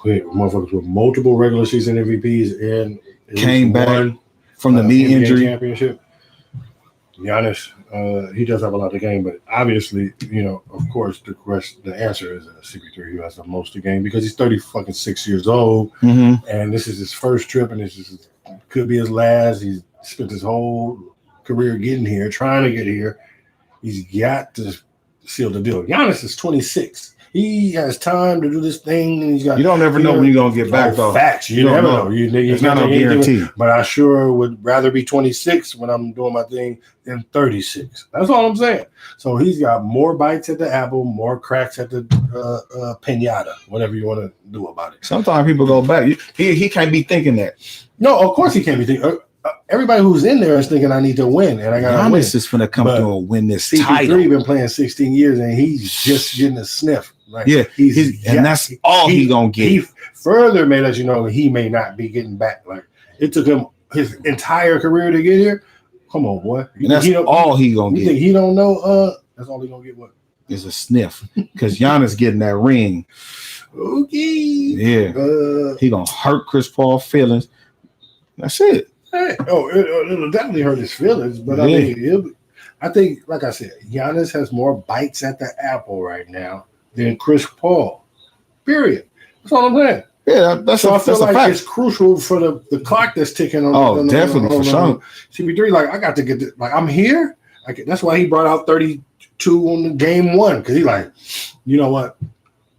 [SPEAKER 1] Motherfuckers with multiple regular season MVPs and
[SPEAKER 2] came back from the knee injury
[SPEAKER 1] championship. Giannis, he does have a lot to gain, but obviously, of course, the answer is CP3 who has the most to gain because he's 36 years old, and this is his first trip, and this could be his last. He's spent his whole career getting here, trying to get here. He's got to seal the deal. Giannis is 26. He has time to do this thing, and he's got.
[SPEAKER 2] You don't ever know when you're gonna get back though.
[SPEAKER 1] Facts, you never know.
[SPEAKER 2] It's not no guarantee.
[SPEAKER 1] But I sure would rather be 26 when I'm doing my thing than 36. That's all I'm saying. So he's got more bites at the apple, more cracks at the pinata, whatever you want to do about it.
[SPEAKER 2] Sometimes people go back. He can't be thinking that.
[SPEAKER 1] No, of course he can't be thinking. Everybody who's in there is thinking I need to win, and I got to win.
[SPEAKER 2] Giannis is going to come through and win this
[SPEAKER 1] CP3
[SPEAKER 2] title.
[SPEAKER 1] Been playing 16 years, and he's just getting a sniff. Like,
[SPEAKER 2] yeah, and that's all he gonna get.
[SPEAKER 1] He further may let you know he may not be getting back. Like it took him his entire career to get here. Come on, boy.
[SPEAKER 2] And that's all he gonna get.
[SPEAKER 1] You think he don't know? That's all he gonna get. What
[SPEAKER 2] is a sniff? Because Giannis getting that ring.
[SPEAKER 1] Okay.
[SPEAKER 2] Yeah. He gonna hurt Chris Paul's feelings. That's it.
[SPEAKER 1] Hey, it'll definitely hurt his feelings, but I mean, I think, like I said, Giannis has more bites at the apple right now than Chris Paul. Period. That's all I'm saying.
[SPEAKER 2] Yeah, that's a fact.
[SPEAKER 1] It's crucial for the clock that's ticking on.
[SPEAKER 2] Definitely for sure.
[SPEAKER 1] CP3, like I got to get this, like I'm here. That's why he brought out 32 on the game one, because he like, you know what?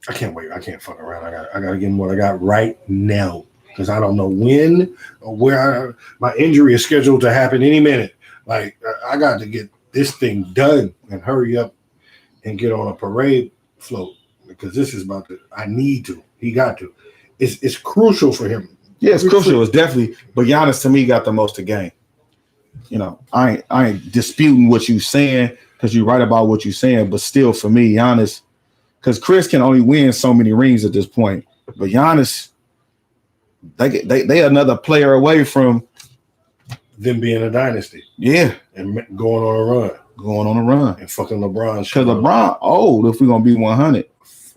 [SPEAKER 1] I can't wait. I can't fuck around. I got to get him what I got right now, because I don't know when or where my injury is scheduled to happen any minute. Like I got to get this thing done and hurry up and get on a parade float, because this is about to. I need to. He got to. It's crucial for him.
[SPEAKER 2] Yeah, it's crucial. It's definitely. But Giannis to me got the most to gain. You know, I ain't disputing what you saying, because you're right about what you're saying. But still, for me, Giannis, because Chris can only win so many rings at this point. But Giannis, they another player away from
[SPEAKER 1] them being a dynasty.
[SPEAKER 2] Yeah,
[SPEAKER 1] and going on a run, and fucking LeBron.
[SPEAKER 2] Because LeBron old. If we're gonna be 100,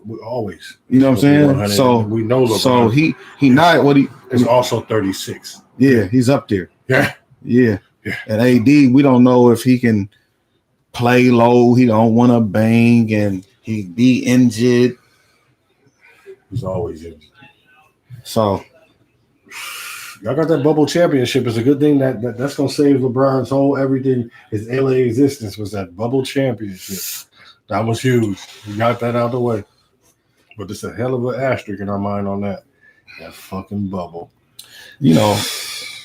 [SPEAKER 1] we always.
[SPEAKER 2] You know what I'm saying? So
[SPEAKER 1] we know LeBron.
[SPEAKER 2] So he not what he
[SPEAKER 1] is also 36.
[SPEAKER 2] Yeah, he's up there.
[SPEAKER 1] Yeah.
[SPEAKER 2] And AD, we don't know if he can play low. He don't want to bang, and he be injured.
[SPEAKER 1] He's always injured.
[SPEAKER 2] So
[SPEAKER 1] y'all got that bubble championship. It's a good thing that's gonna save LeBron's whole everything. His LA existence was that bubble championship. That was huge. We got that out of the way. But it's a hell of an asterisk in our mind on that fucking bubble.
[SPEAKER 2] You know,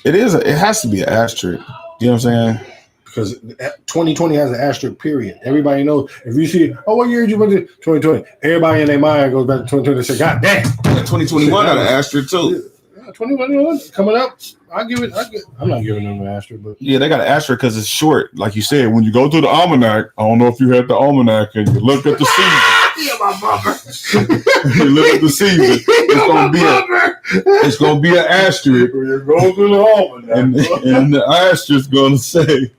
[SPEAKER 2] it has to be an asterisk. You know what I'm saying?
[SPEAKER 1] Because 2020 has an asterisk period. Everybody knows. If you see, what year did you went to 2020? Everybody in their mind goes back to 2020 and say, God damn.
[SPEAKER 2] 2021 got an asterisk too.
[SPEAKER 1] 2021 coming up. I'm not giving them an asterisk, but
[SPEAKER 2] yeah, they got an asterisk because it's short. Like you said, when you go to the almanac, I don't know if you had the almanac and you look at the season.
[SPEAKER 1] Yeah, my bummer.
[SPEAKER 2] You look at the season. It's gonna be an asterisk.
[SPEAKER 1] You're going to the almanac,
[SPEAKER 2] and the asterisk gonna say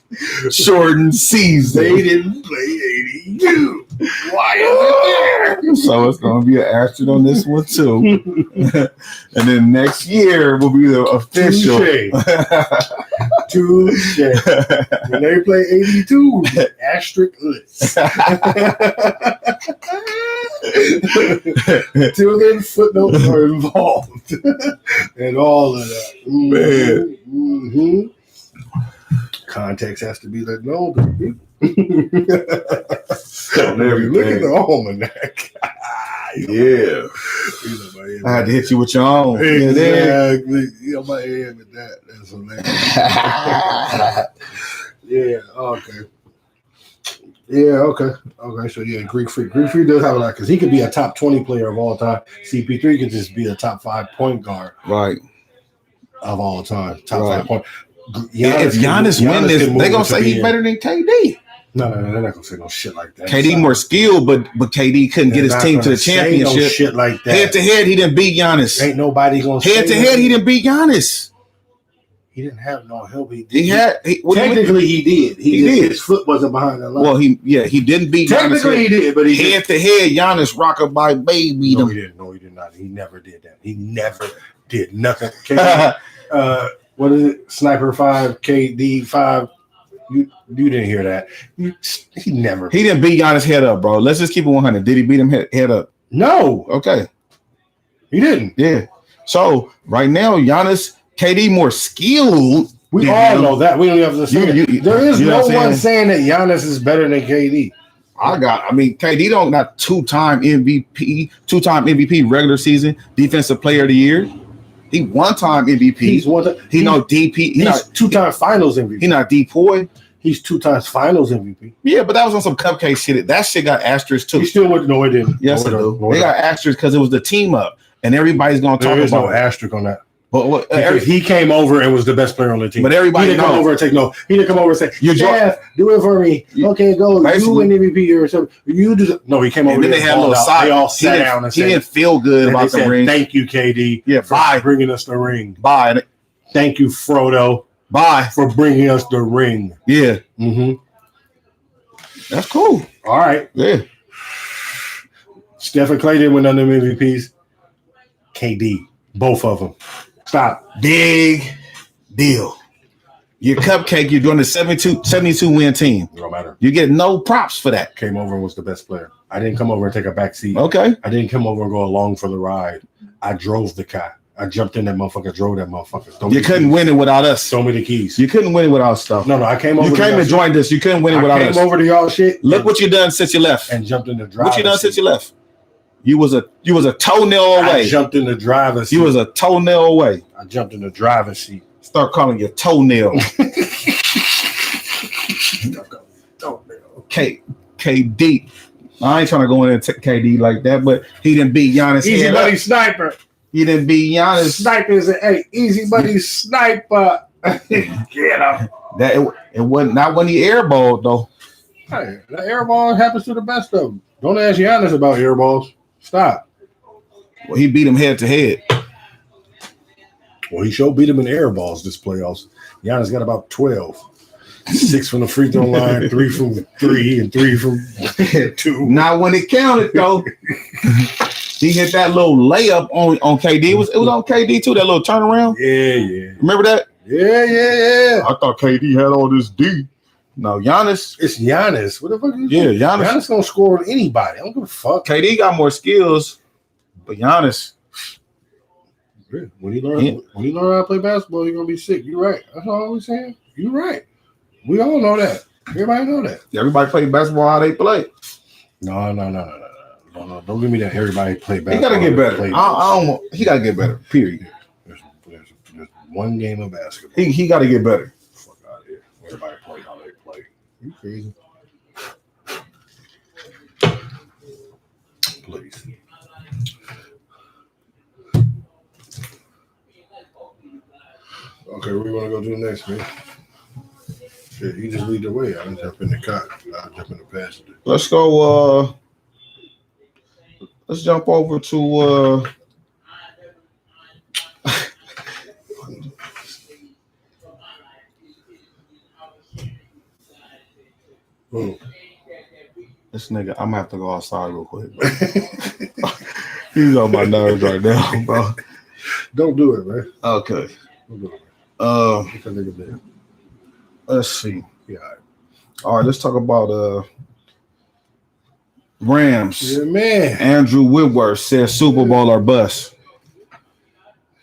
[SPEAKER 2] shortened season.
[SPEAKER 1] They didn't play 82. Why is it there?
[SPEAKER 2] So it's gonna be an asterisk on this one too. And then next year will be the official.
[SPEAKER 1] Touche. When they play 82, asterisk list. Till then, footnotes are involved. And all of that.
[SPEAKER 2] Man.
[SPEAKER 1] Mm-hmm. Context has to be let known to people. Look at the almanac.
[SPEAKER 2] Yeah. I had to hit you with your own.
[SPEAKER 1] Exactly. Yeah, my head with that. That's hilarious. Yeah, okay. Yeah, okay. So yeah, Greek Freak. Greek Freak does have a lot, because he could be a top 20 player of all time. CP3 could just be a top 5 point guard.
[SPEAKER 2] Right.
[SPEAKER 1] Of all time. Top 5 point.
[SPEAKER 2] If Giannis win this, they're gonna say he's better than KD.
[SPEAKER 1] No, they're not gonna say no shit like that.
[SPEAKER 2] KD more skilled, but KD couldn't get his team to the championship.
[SPEAKER 1] No shit like that.
[SPEAKER 2] Head to head, he didn't beat Giannis.
[SPEAKER 1] Ain't nobody gonna
[SPEAKER 2] head to head, he didn't beat Giannis. He
[SPEAKER 1] didn't have no help.
[SPEAKER 2] Technically,
[SPEAKER 1] he did. He did. His foot wasn't behind the line.
[SPEAKER 2] Well, he didn't beat
[SPEAKER 1] Giannis. Technically, he did, but
[SPEAKER 2] head to head, Giannis rockabye baby.
[SPEAKER 1] No, he didn't. No, he did not. He never did that. He never did nothing. What is it? Sniper 5, KD 5. You didn't hear that. He never.
[SPEAKER 2] He didn't beat Giannis head up, bro. Let's just keep it 100. Did he beat him head up?
[SPEAKER 1] No.
[SPEAKER 2] Okay.
[SPEAKER 1] He didn't.
[SPEAKER 2] Yeah. So right now, Giannis, KD more skilled.
[SPEAKER 1] We all know that. We don't have to say there is no one saying that Giannis is better than KD.
[SPEAKER 2] KD don't got two-time MVP regular season, defensive player of the year. He one-time MVP. He's
[SPEAKER 1] two-time finals MVP.
[SPEAKER 2] He not DPOY.
[SPEAKER 1] He's 2 times finals MVP.
[SPEAKER 2] Yeah, but that was on some cupcake shit. That shit got asterisks too.
[SPEAKER 1] He still went. No, it didn't.
[SPEAKER 2] Yes,
[SPEAKER 1] no,
[SPEAKER 2] it do. They got asterisks because it was the team up, and everybody's gonna talk about.
[SPEAKER 1] There is no asterisk on that.
[SPEAKER 2] But
[SPEAKER 1] he came over and was the best player on the team.
[SPEAKER 2] But everybody
[SPEAKER 1] he didn't come over and take no. He didn't come over and say, "Jeff, do it for me." Okay, go. You win MVP or something. You do. No, he came over.
[SPEAKER 2] And then they had a little side.
[SPEAKER 1] They all sat down and said,
[SPEAKER 2] he didn't feel good about the ring.
[SPEAKER 1] Thank you, KD.
[SPEAKER 2] Yeah,
[SPEAKER 1] for bringing us the ring.
[SPEAKER 2] Bye.
[SPEAKER 1] Thank you, Frodo.
[SPEAKER 2] Bye
[SPEAKER 1] for bringing us the ring.
[SPEAKER 2] Yeah.
[SPEAKER 1] Mm-hmm.
[SPEAKER 2] That's cool.
[SPEAKER 1] All right.
[SPEAKER 2] Yeah.
[SPEAKER 1] Steph and Clay didn't win none of them MVPs. KD. Both of them. Stop.
[SPEAKER 2] Big deal. Your cupcake, you're doing the 72 win team.
[SPEAKER 1] No matter.
[SPEAKER 2] You get no props for that.
[SPEAKER 1] Came over and was the best player. I didn't come over and take a back seat.
[SPEAKER 2] Okay.
[SPEAKER 1] I didn't come over and go along for the ride. I drove the car. I jumped in that motherfucker, drove that motherfucker.
[SPEAKER 2] You couldn't win it without us.
[SPEAKER 1] Show me the keys.
[SPEAKER 2] You couldn't win it without stuff.
[SPEAKER 1] No, I came over.
[SPEAKER 2] You came and joined us. You couldn't win it without us.
[SPEAKER 1] I came over to y'all shit.
[SPEAKER 2] Look what you done since you left.
[SPEAKER 1] And jumped in the driver's seat.
[SPEAKER 2] What you done since you left? You was a toenail away.
[SPEAKER 1] I jumped in the driver's seat.
[SPEAKER 2] You was a toenail away.
[SPEAKER 1] I jumped in the driver's seat.
[SPEAKER 2] Start calling you toenail. KD. I ain't trying to go in and take KD like that, but he didn't beat Giannis.
[SPEAKER 1] Easy buddy sniper.
[SPEAKER 2] He didn't beat Giannis.
[SPEAKER 1] Snipers and hey, easy buddy sniper. Get him.
[SPEAKER 2] That it wasn't not when he airballed though.
[SPEAKER 1] Hey, the airball happens to the best of them. Don't ask Giannis about airballs. Stop.
[SPEAKER 2] Well, he beat him head to head.
[SPEAKER 1] Well, he sure beat him in airballs this playoffs. Giannis got about 12. 6 from the free throw line, 3 from 3, and 3 from 2.
[SPEAKER 2] Not when it counted though. He hit that little layup on KD. It was on KD too. That little turnaround.
[SPEAKER 1] Yeah.
[SPEAKER 2] Remember that?
[SPEAKER 1] Yeah.
[SPEAKER 2] I thought KD had all this D. No, Giannis.
[SPEAKER 1] It's Giannis. What the fuck?
[SPEAKER 2] Giannis
[SPEAKER 1] gonna score on anybody. I don't give a fuck.
[SPEAKER 2] KD got more skills, but Giannis.
[SPEAKER 1] When he learn how to play basketball, he's gonna be sick. You're right. That's all I'm saying. You're right. We all know that. Everybody know that.
[SPEAKER 2] Everybody play basketball how they play.
[SPEAKER 1] No. Don't give me that. Everybody play basketball.
[SPEAKER 2] He gotta get better. He gotta get better. Period.
[SPEAKER 1] There's one game of basketball.
[SPEAKER 2] He gotta get better.
[SPEAKER 1] Fuck out of here. Everybody play how they play. You crazy? Please. Okay, where you want to go to next, man? Shit, you just lead the way. I jump in the car. I jump in the passenger.
[SPEAKER 2] Let's go. Let's jump over to. This nigga, I'm gonna have to go outside real quick. He's on my nerves right now, bro.
[SPEAKER 1] Don't do it, man.
[SPEAKER 2] Okay.
[SPEAKER 1] Don't do it.
[SPEAKER 2] Let's see.
[SPEAKER 1] Yeah.
[SPEAKER 2] All right, let's talk about Rams.
[SPEAKER 1] Yeah, man.
[SPEAKER 2] Andrew Whitworth says Super Bowl or bust.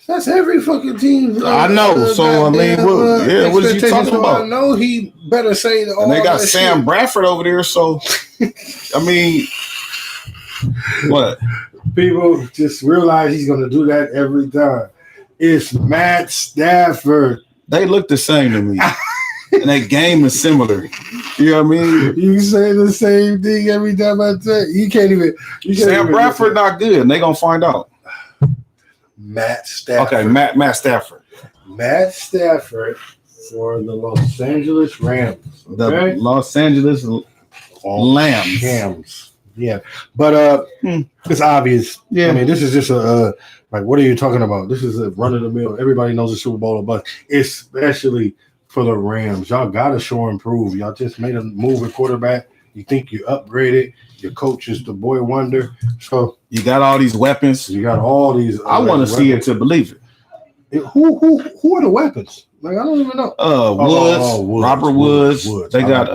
[SPEAKER 1] That's every fucking team.
[SPEAKER 2] I know. So I mean, what is you talking about?
[SPEAKER 1] I know he better say that.
[SPEAKER 2] And they got Sam Bradford over there. So I mean, what?
[SPEAKER 1] People just realize he's going to do that every time. It's Matt Stafford.
[SPEAKER 2] They look the same to me. And that game is similar. You know what I mean?
[SPEAKER 1] You say the same thing every time I say. You can't even.
[SPEAKER 2] Sam Bradford not good, and they gonna find out.
[SPEAKER 1] Matt Stafford.
[SPEAKER 2] Okay, Matt Stafford.
[SPEAKER 1] Matt Stafford for the Los Angeles Rams. Okay?
[SPEAKER 2] The Los Angeles Lambs.
[SPEAKER 1] Rams. Yeah, but it's obvious.
[SPEAKER 2] Yeah,
[SPEAKER 1] I mean, this is just a like. What are you talking about? This is a run of the mill. Everybody knows the Super Bowl or bust, especially for the Rams. Y'all got to show and prove. Y'all just made a move at quarterback. You think you upgraded. Your coach is the boy wonder. So
[SPEAKER 2] you got all these weapons.
[SPEAKER 1] You got all these.
[SPEAKER 2] I want to see it to believe it.
[SPEAKER 1] Who are the weapons? Like I don't even know.
[SPEAKER 2] Woods, Robert Woods. They got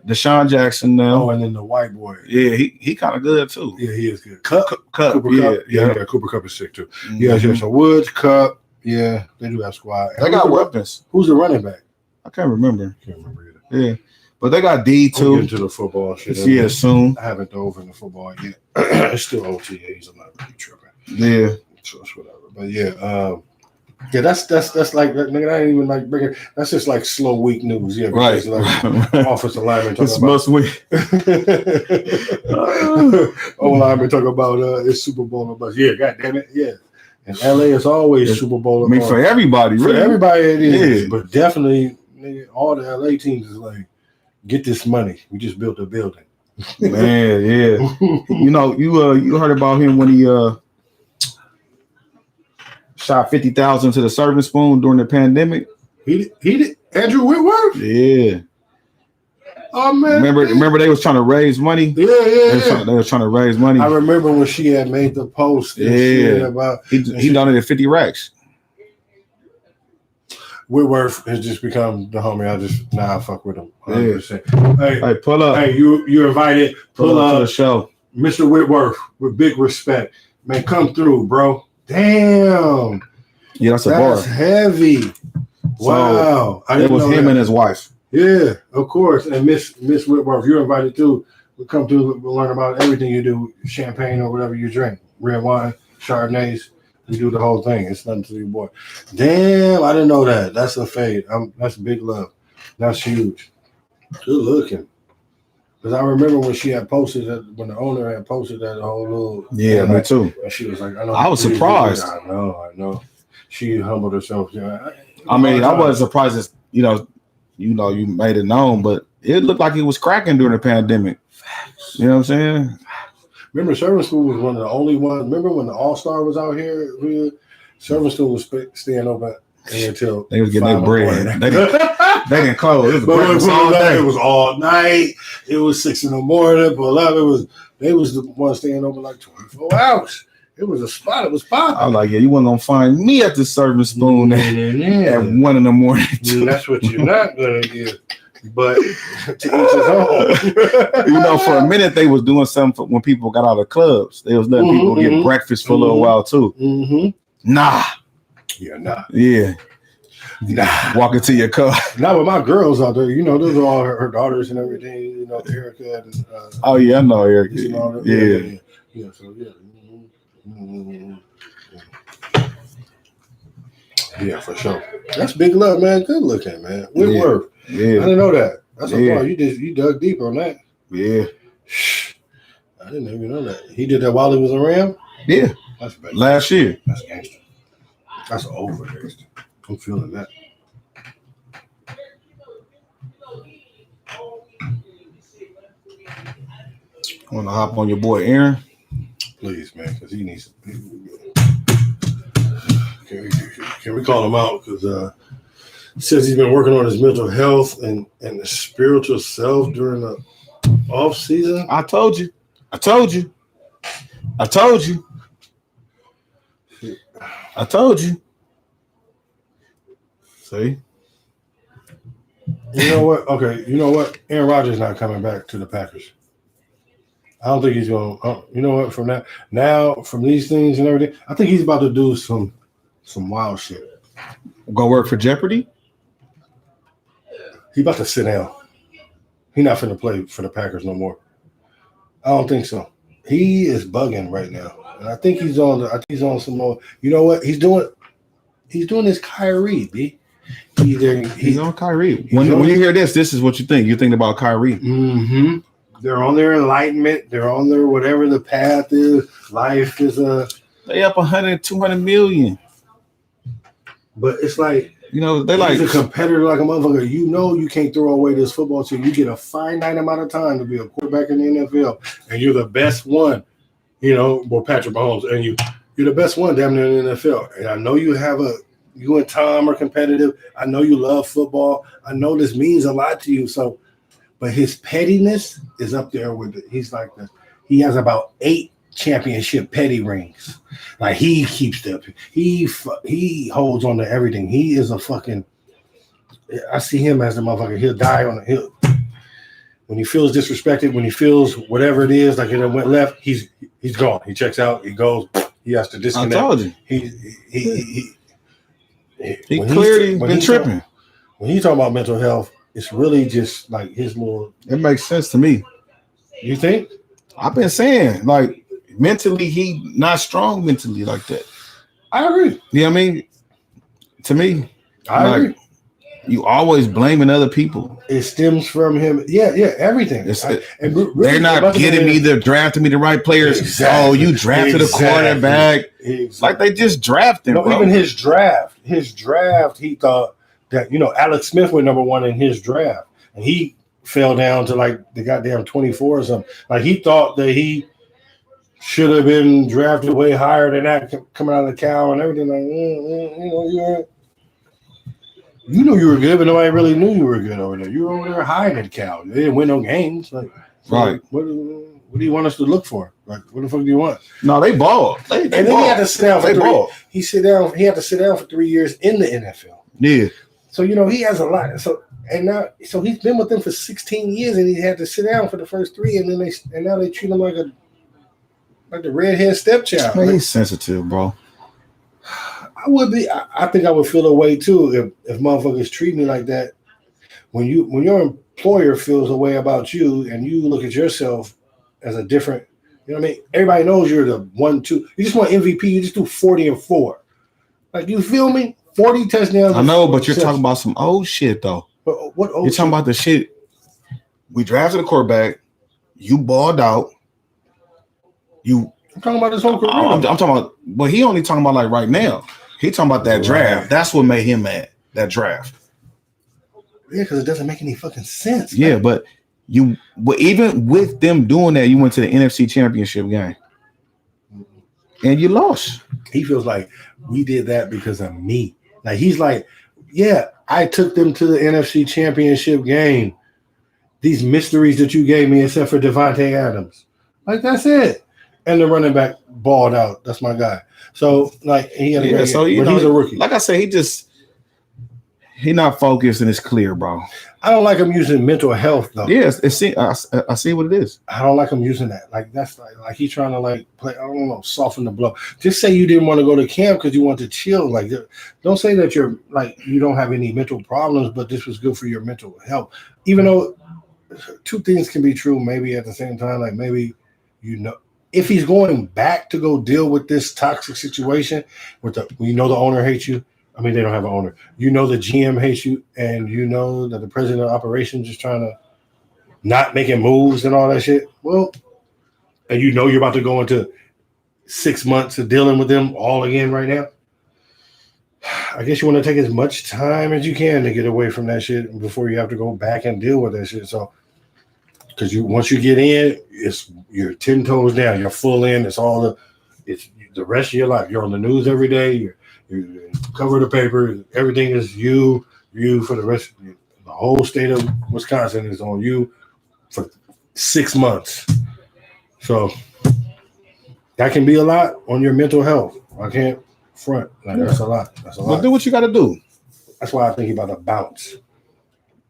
[SPEAKER 2] Deshaun Jackson now.
[SPEAKER 1] Oh, and then the white boy.
[SPEAKER 2] Yeah, he kind of good too.
[SPEAKER 1] Yeah, he is good. Cup.
[SPEAKER 2] Cooper Cup.
[SPEAKER 1] Yeah. Cooper Cup is sick too. Mm-hmm. Yeah. So Woods, Cup. Yeah, they do have squad.
[SPEAKER 2] They got weapons.
[SPEAKER 1] Who's the running back?
[SPEAKER 2] I can't remember.
[SPEAKER 1] Can't remember either.
[SPEAKER 2] Yeah, But they got D
[SPEAKER 1] I'm getting
[SPEAKER 2] too.
[SPEAKER 1] to the football shit.
[SPEAKER 2] Yeah, soon.
[SPEAKER 1] I haven't dove into football yet. It's still OTAs. I'm not really tripping.
[SPEAKER 2] Yeah.
[SPEAKER 1] So it's whatever. But yeah, yeah, that's like nigga. I ain't even like bringing. That's just like slow week news. Yeah,
[SPEAKER 2] Right.
[SPEAKER 1] like offensive lineman talking
[SPEAKER 2] This
[SPEAKER 1] about.
[SPEAKER 2] must week.
[SPEAKER 1] O lineman talking about it's Super Bowl or bust. Yeah, God damn it. Yeah, in LA it's always Super Bowl.
[SPEAKER 2] I mean, for everybody,
[SPEAKER 1] for
[SPEAKER 2] really.
[SPEAKER 1] everybody it is.
[SPEAKER 2] Yeah.
[SPEAKER 1] But definitely, nigga, all the LA teams is like, get this money. We just built a building.
[SPEAKER 2] Man, yeah. You know, you heard about him when he shot 50,000 to the serving spoon during the pandemic.
[SPEAKER 1] He did. Andrew Whitworth.
[SPEAKER 2] Yeah.
[SPEAKER 1] Oh man.
[SPEAKER 2] Remember they was trying to raise money.
[SPEAKER 1] Yeah.
[SPEAKER 2] They were trying to raise money.
[SPEAKER 1] I remember when she had made the post.
[SPEAKER 2] Yeah.
[SPEAKER 1] About
[SPEAKER 2] he donated 50 racks.
[SPEAKER 1] Whitworth has just become the homie. I fuck with him. 100%.
[SPEAKER 2] Yeah. Hey, pull up.
[SPEAKER 1] Hey, you're invited. Pull up
[SPEAKER 2] to the show.
[SPEAKER 1] Mr. Whitworth, with big respect. Man, come through, bro. Damn.
[SPEAKER 2] Yeah, that's bar.
[SPEAKER 1] Heavy. Wow.
[SPEAKER 2] So it was him and his wife.
[SPEAKER 1] Yeah, of course. And Miss Whitworth, you're invited too. We'll come through, we'll learn about everything you do, champagne or whatever you drink. Red wine, Chardonnays. We do the whole thing. It's nothing to your boy. Damn, I didn't know that. That's a fade. That's big love. That's huge. Good looking. Because I remember when she had posted that, when the owner had posted that whole little.
[SPEAKER 2] Yeah, me too.
[SPEAKER 1] And she was like,
[SPEAKER 2] I was surprised.
[SPEAKER 1] I know. She humbled herself. Yeah.
[SPEAKER 2] I mean, I wasn't surprised as you made it known, but it looked like it was cracking during the pandemic. You know what I'm saying?
[SPEAKER 1] Remember, Serving School was one of the only ones. Remember when the All-Star was out here? Serving School was staying open until
[SPEAKER 2] they was getting their bread. They didn't close. It
[SPEAKER 1] was all night. It was 6 a.m. Pull up. They was the ones staying open like 24 hours. It was a spot. It was popping.
[SPEAKER 2] I was like, yeah, you wasn't gonna find me at the Serving Spoon at 1 a.m.
[SPEAKER 1] That's what you're not gonna get. But to each his own.
[SPEAKER 2] For a minute they was doing something when people got out of clubs. They was letting people get breakfast for a little while too. Nah.
[SPEAKER 1] Yeah, nah.
[SPEAKER 2] Yeah. Nah. Walk into your car.
[SPEAKER 1] Not with my girls out there. Those are all her daughters and everything. Erica and
[SPEAKER 2] oh yeah, I know Erica.
[SPEAKER 1] Yeah. So yeah. Yeah, for sure. That's big love, man. Good looking, man. Whitworth.
[SPEAKER 2] Yeah.
[SPEAKER 1] I didn't know that. That's a part. You dug deep on that.
[SPEAKER 2] Yeah.
[SPEAKER 1] I didn't even know that. He did that while he was around?
[SPEAKER 2] Yeah.
[SPEAKER 1] That's bad.
[SPEAKER 2] Last year.
[SPEAKER 1] That's gangster. That's over gangster. I'm feeling that.
[SPEAKER 2] Want to hop on your boy Aaron?
[SPEAKER 1] Please, man, because he needs. Can we call him out? Because he says he's been working on his mental health and the spiritual self during the off season.
[SPEAKER 2] I told you. See?
[SPEAKER 1] You know what? Okay, you know what? Aaron Rodgers not coming back to the Packers. I don't think he's going to. You know what? From these things and everything, I think he's about to do some wild shit.
[SPEAKER 2] Go work for Jeopardy?
[SPEAKER 1] He about to sit down. He not finna play for the Packers no more. I don't think so. He is bugging right now, and I think he's on some more. You know what? He's doing his Kyrie, B.
[SPEAKER 2] He's on Kyrie. When you hear this is what you think. You think about Kyrie.
[SPEAKER 1] Mm-hmm. They're on their enlightenment. They're on their whatever the path is. Life is
[SPEAKER 2] They up 100, 200 million.
[SPEAKER 1] But it's like
[SPEAKER 2] they
[SPEAKER 1] he's a competitor like a motherfucker. You can't throw away this football team. You get a finite amount of time to be a quarterback in the NFL, and you're the best one. Patrick Mahomes, and you're the best one damn near in the NFL. And I know you and Tom are competitive. I know you love football. I know this means a lot to you. So, but his pettiness is up there with it. He's like he has about 8 championship petty rings. Like he keeps he holds on to everything. He is a fucking. I see him as the motherfucker. He'll die on the hill when he feels disrespected. When he feels whatever it is, like it went left, he's gone. He checks out. He goes. He has to disconnect.
[SPEAKER 2] I told you.
[SPEAKER 1] He
[SPEAKER 2] clearly been tripping.
[SPEAKER 1] When he's talking about mental health, it's really just like his little.
[SPEAKER 2] It makes sense to me.
[SPEAKER 1] You think?
[SPEAKER 2] I've been saying like mentally, he not strong mentally like that.
[SPEAKER 1] I agree.
[SPEAKER 2] You know what I mean? To me,
[SPEAKER 1] I agree.
[SPEAKER 2] You always blaming other people.
[SPEAKER 1] It stems from him. Yeah, everything.
[SPEAKER 2] Really, they're not getting me, they're drafting me the right players. Exactly. Oh, you drafted a quarterback. Exactly. Like they just drafted.
[SPEAKER 1] No, even his draft, he thought that, Alex Smith went number 1 in his draft. And he fell down to like the goddamn 24 or something. Like he thought that he should have been drafted way higher than that coming out of the Cal and everything. Like, you knew you were good, but nobody really knew you were good over there. You were over there hiding at Cal. They didn't win no games. Like,
[SPEAKER 2] right.
[SPEAKER 1] What do you want us to look for? Like, what the fuck do you want?
[SPEAKER 2] No, they balled.
[SPEAKER 1] And then he had to sit down for 3. He had to sit down for 3 years in the NFL.
[SPEAKER 2] Yeah.
[SPEAKER 1] So he has a lot. So he's been with them for 16 years, and he had to sit down for the first 3, and now they treat him like the redhead stepchild.
[SPEAKER 2] Man, he's sensitive, bro.
[SPEAKER 1] I would be. I think I would feel a way too if motherfuckers treat me like that. When your employer feels a way about you, and you look at yourself as a different, you know what I mean? Everybody knows you're the 1-2. You just want MVP. You just do 40-4. Like, you feel me? 40 touchdowns.
[SPEAKER 2] I know, but you're talking about some old shit though.
[SPEAKER 1] But what old?
[SPEAKER 2] You're talking about the shit. We drafted a quarterback. You balled out.
[SPEAKER 1] I'm talking about his whole career.
[SPEAKER 2] I'm talking about. But he only talking about like right now. He talking about that draft. Right. That's what made him mad. That draft.
[SPEAKER 1] Yeah, because it doesn't make any fucking sense.
[SPEAKER 2] Yeah, man. But even with them doing that, you went to the NFC Championship game, and you lost.
[SPEAKER 1] He feels like we did that because of me. Like he's like, yeah, I took them to the NFC Championship game. These mysteries that you gave me, except for Devontae Adams, like that's it. And the running back balled out. That's my guy. So like he had a great game, but he's a rookie.
[SPEAKER 2] Like I said, he not focused and it's clear, bro.
[SPEAKER 1] I don't like him using mental health though.
[SPEAKER 2] Yes, I see what it is.
[SPEAKER 1] I don't like him using that. Like that's like he's trying to like play. I don't know, soften the blow. Just say you didn't want to go to camp because you want to chill. Like don't say that you're like you don't have any mental problems, but this was good for your mental health. Even though 2 things can be true, maybe at the same time. Like maybe if he's going back to go deal with this toxic situation, the owner hates you. I mean, they don't have an owner. The GM hates you, and that the president of operations is trying to not making moves and all that shit. Well, and you're about to go into 6 months of dealing with them all again right now. I guess you want to take as much time as you can to get away from that shit before you have to go back and deal with that shit. So, because once you get in, you're 10 toes down. You're full in. It's the rest of your life. You're on the news every day. You cover the paper. Everything is you for the rest. The whole state of Wisconsin is on you for 6 months. So that can be a lot on your mental health. I can't front. That's a lot.
[SPEAKER 2] Well, do what you got to do.
[SPEAKER 1] That's why I think he's about to bounce.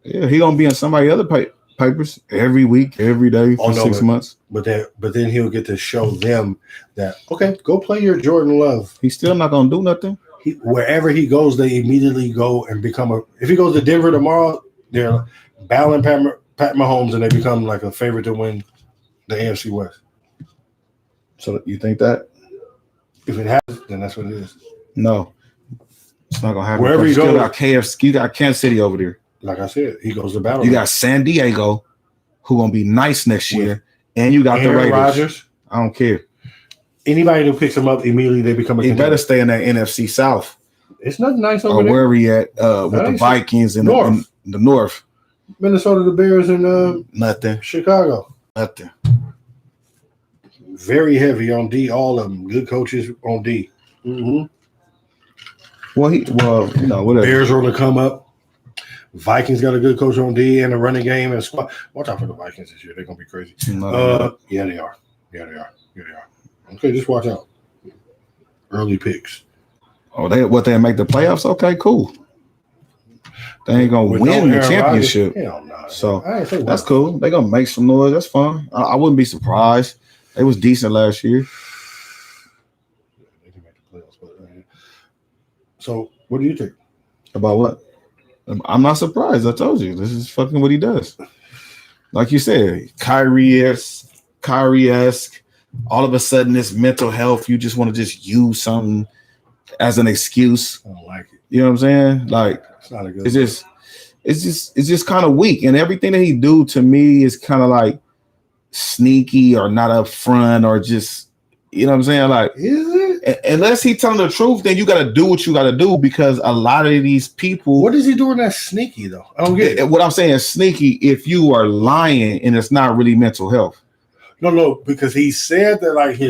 [SPEAKER 2] Yeah, he gonna be in somebody other papers every week, every day for 6 months.
[SPEAKER 1] But then he'll get to show them that, okay, go play your Jordan Love.
[SPEAKER 2] He's still not gonna do nothing.
[SPEAKER 1] Wherever he goes, they immediately go and become if he goes to Denver tomorrow, they're battling Pat Mahomes and they become like a favorite to win the AFC West.
[SPEAKER 2] So you think that?
[SPEAKER 1] If it happens, then that's what it is.
[SPEAKER 2] No, it's not gonna happen.
[SPEAKER 1] Wherever he goes,
[SPEAKER 2] you got Kansas City over there.
[SPEAKER 1] Like I said, he goes to battle.
[SPEAKER 2] You got San Diego, who gonna be nice next year, and you got
[SPEAKER 1] Aaron
[SPEAKER 2] the Raiders.
[SPEAKER 1] Rodgers.
[SPEAKER 2] I don't care.
[SPEAKER 1] Anybody who picks him up immediately, they become a.
[SPEAKER 2] He better stay in that NFC South.
[SPEAKER 1] It's nothing nice over there.
[SPEAKER 2] Where he at with the Vikings in the North.
[SPEAKER 1] Minnesota, the Bears, and
[SPEAKER 2] nothing.
[SPEAKER 1] Chicago,
[SPEAKER 2] nothing.
[SPEAKER 1] Very heavy on D. All of them good coaches on D. Mm-hmm.
[SPEAKER 2] Whatever.
[SPEAKER 1] Bears are going to come up. Vikings got a good coach on D and a running game and squad. Watch out for the Vikings this year. They're going to be crazy. Yeah, they are. Okay, just watch out. Early picks.
[SPEAKER 2] Oh, they make the playoffs? Okay, cool. They ain't going to win the championship.
[SPEAKER 1] Hell no.
[SPEAKER 2] So that's cool. They're going to make some noise. That's fine. I wouldn't be surprised. They was decent last year.
[SPEAKER 1] They can make the playoffs. So what do you think?
[SPEAKER 2] About what? I'm not surprised. I told you this is fucking what he does. Like you said, Kyrie-esque. All of a sudden, this mental health, you just want to just use something as an excuse.
[SPEAKER 1] I don't like it.
[SPEAKER 2] You know what I'm saying? Like
[SPEAKER 1] It's not a good.
[SPEAKER 2] It's just kind of weak, and everything that he do to me is kind of like sneaky or not upfront or just, you know what I'm saying? Like,
[SPEAKER 1] Is it?
[SPEAKER 2] Unless he telling the truth, then you got to do what you got to do, because a lot of these people.
[SPEAKER 1] What is he doing that's sneaky though? I don't get it.
[SPEAKER 2] What I'm saying is sneaky if you are lying and it's not really mental health.
[SPEAKER 1] No, because he said that like he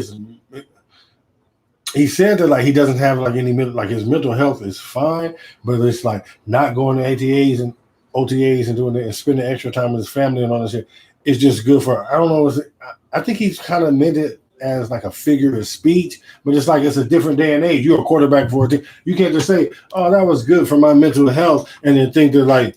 [SPEAKER 1] doesn't have like any like his mental health is fine, but it's like not going to ATAs and OTAs and doing it and spending extra time with his family and all that shit. It's just good for, I don't know. I think he's kind of meant it as like a figure of speech, but it's like it's a different day and age. You're a quarterback for a team. You can't just say, "Oh, that was good for my mental health," and then think that like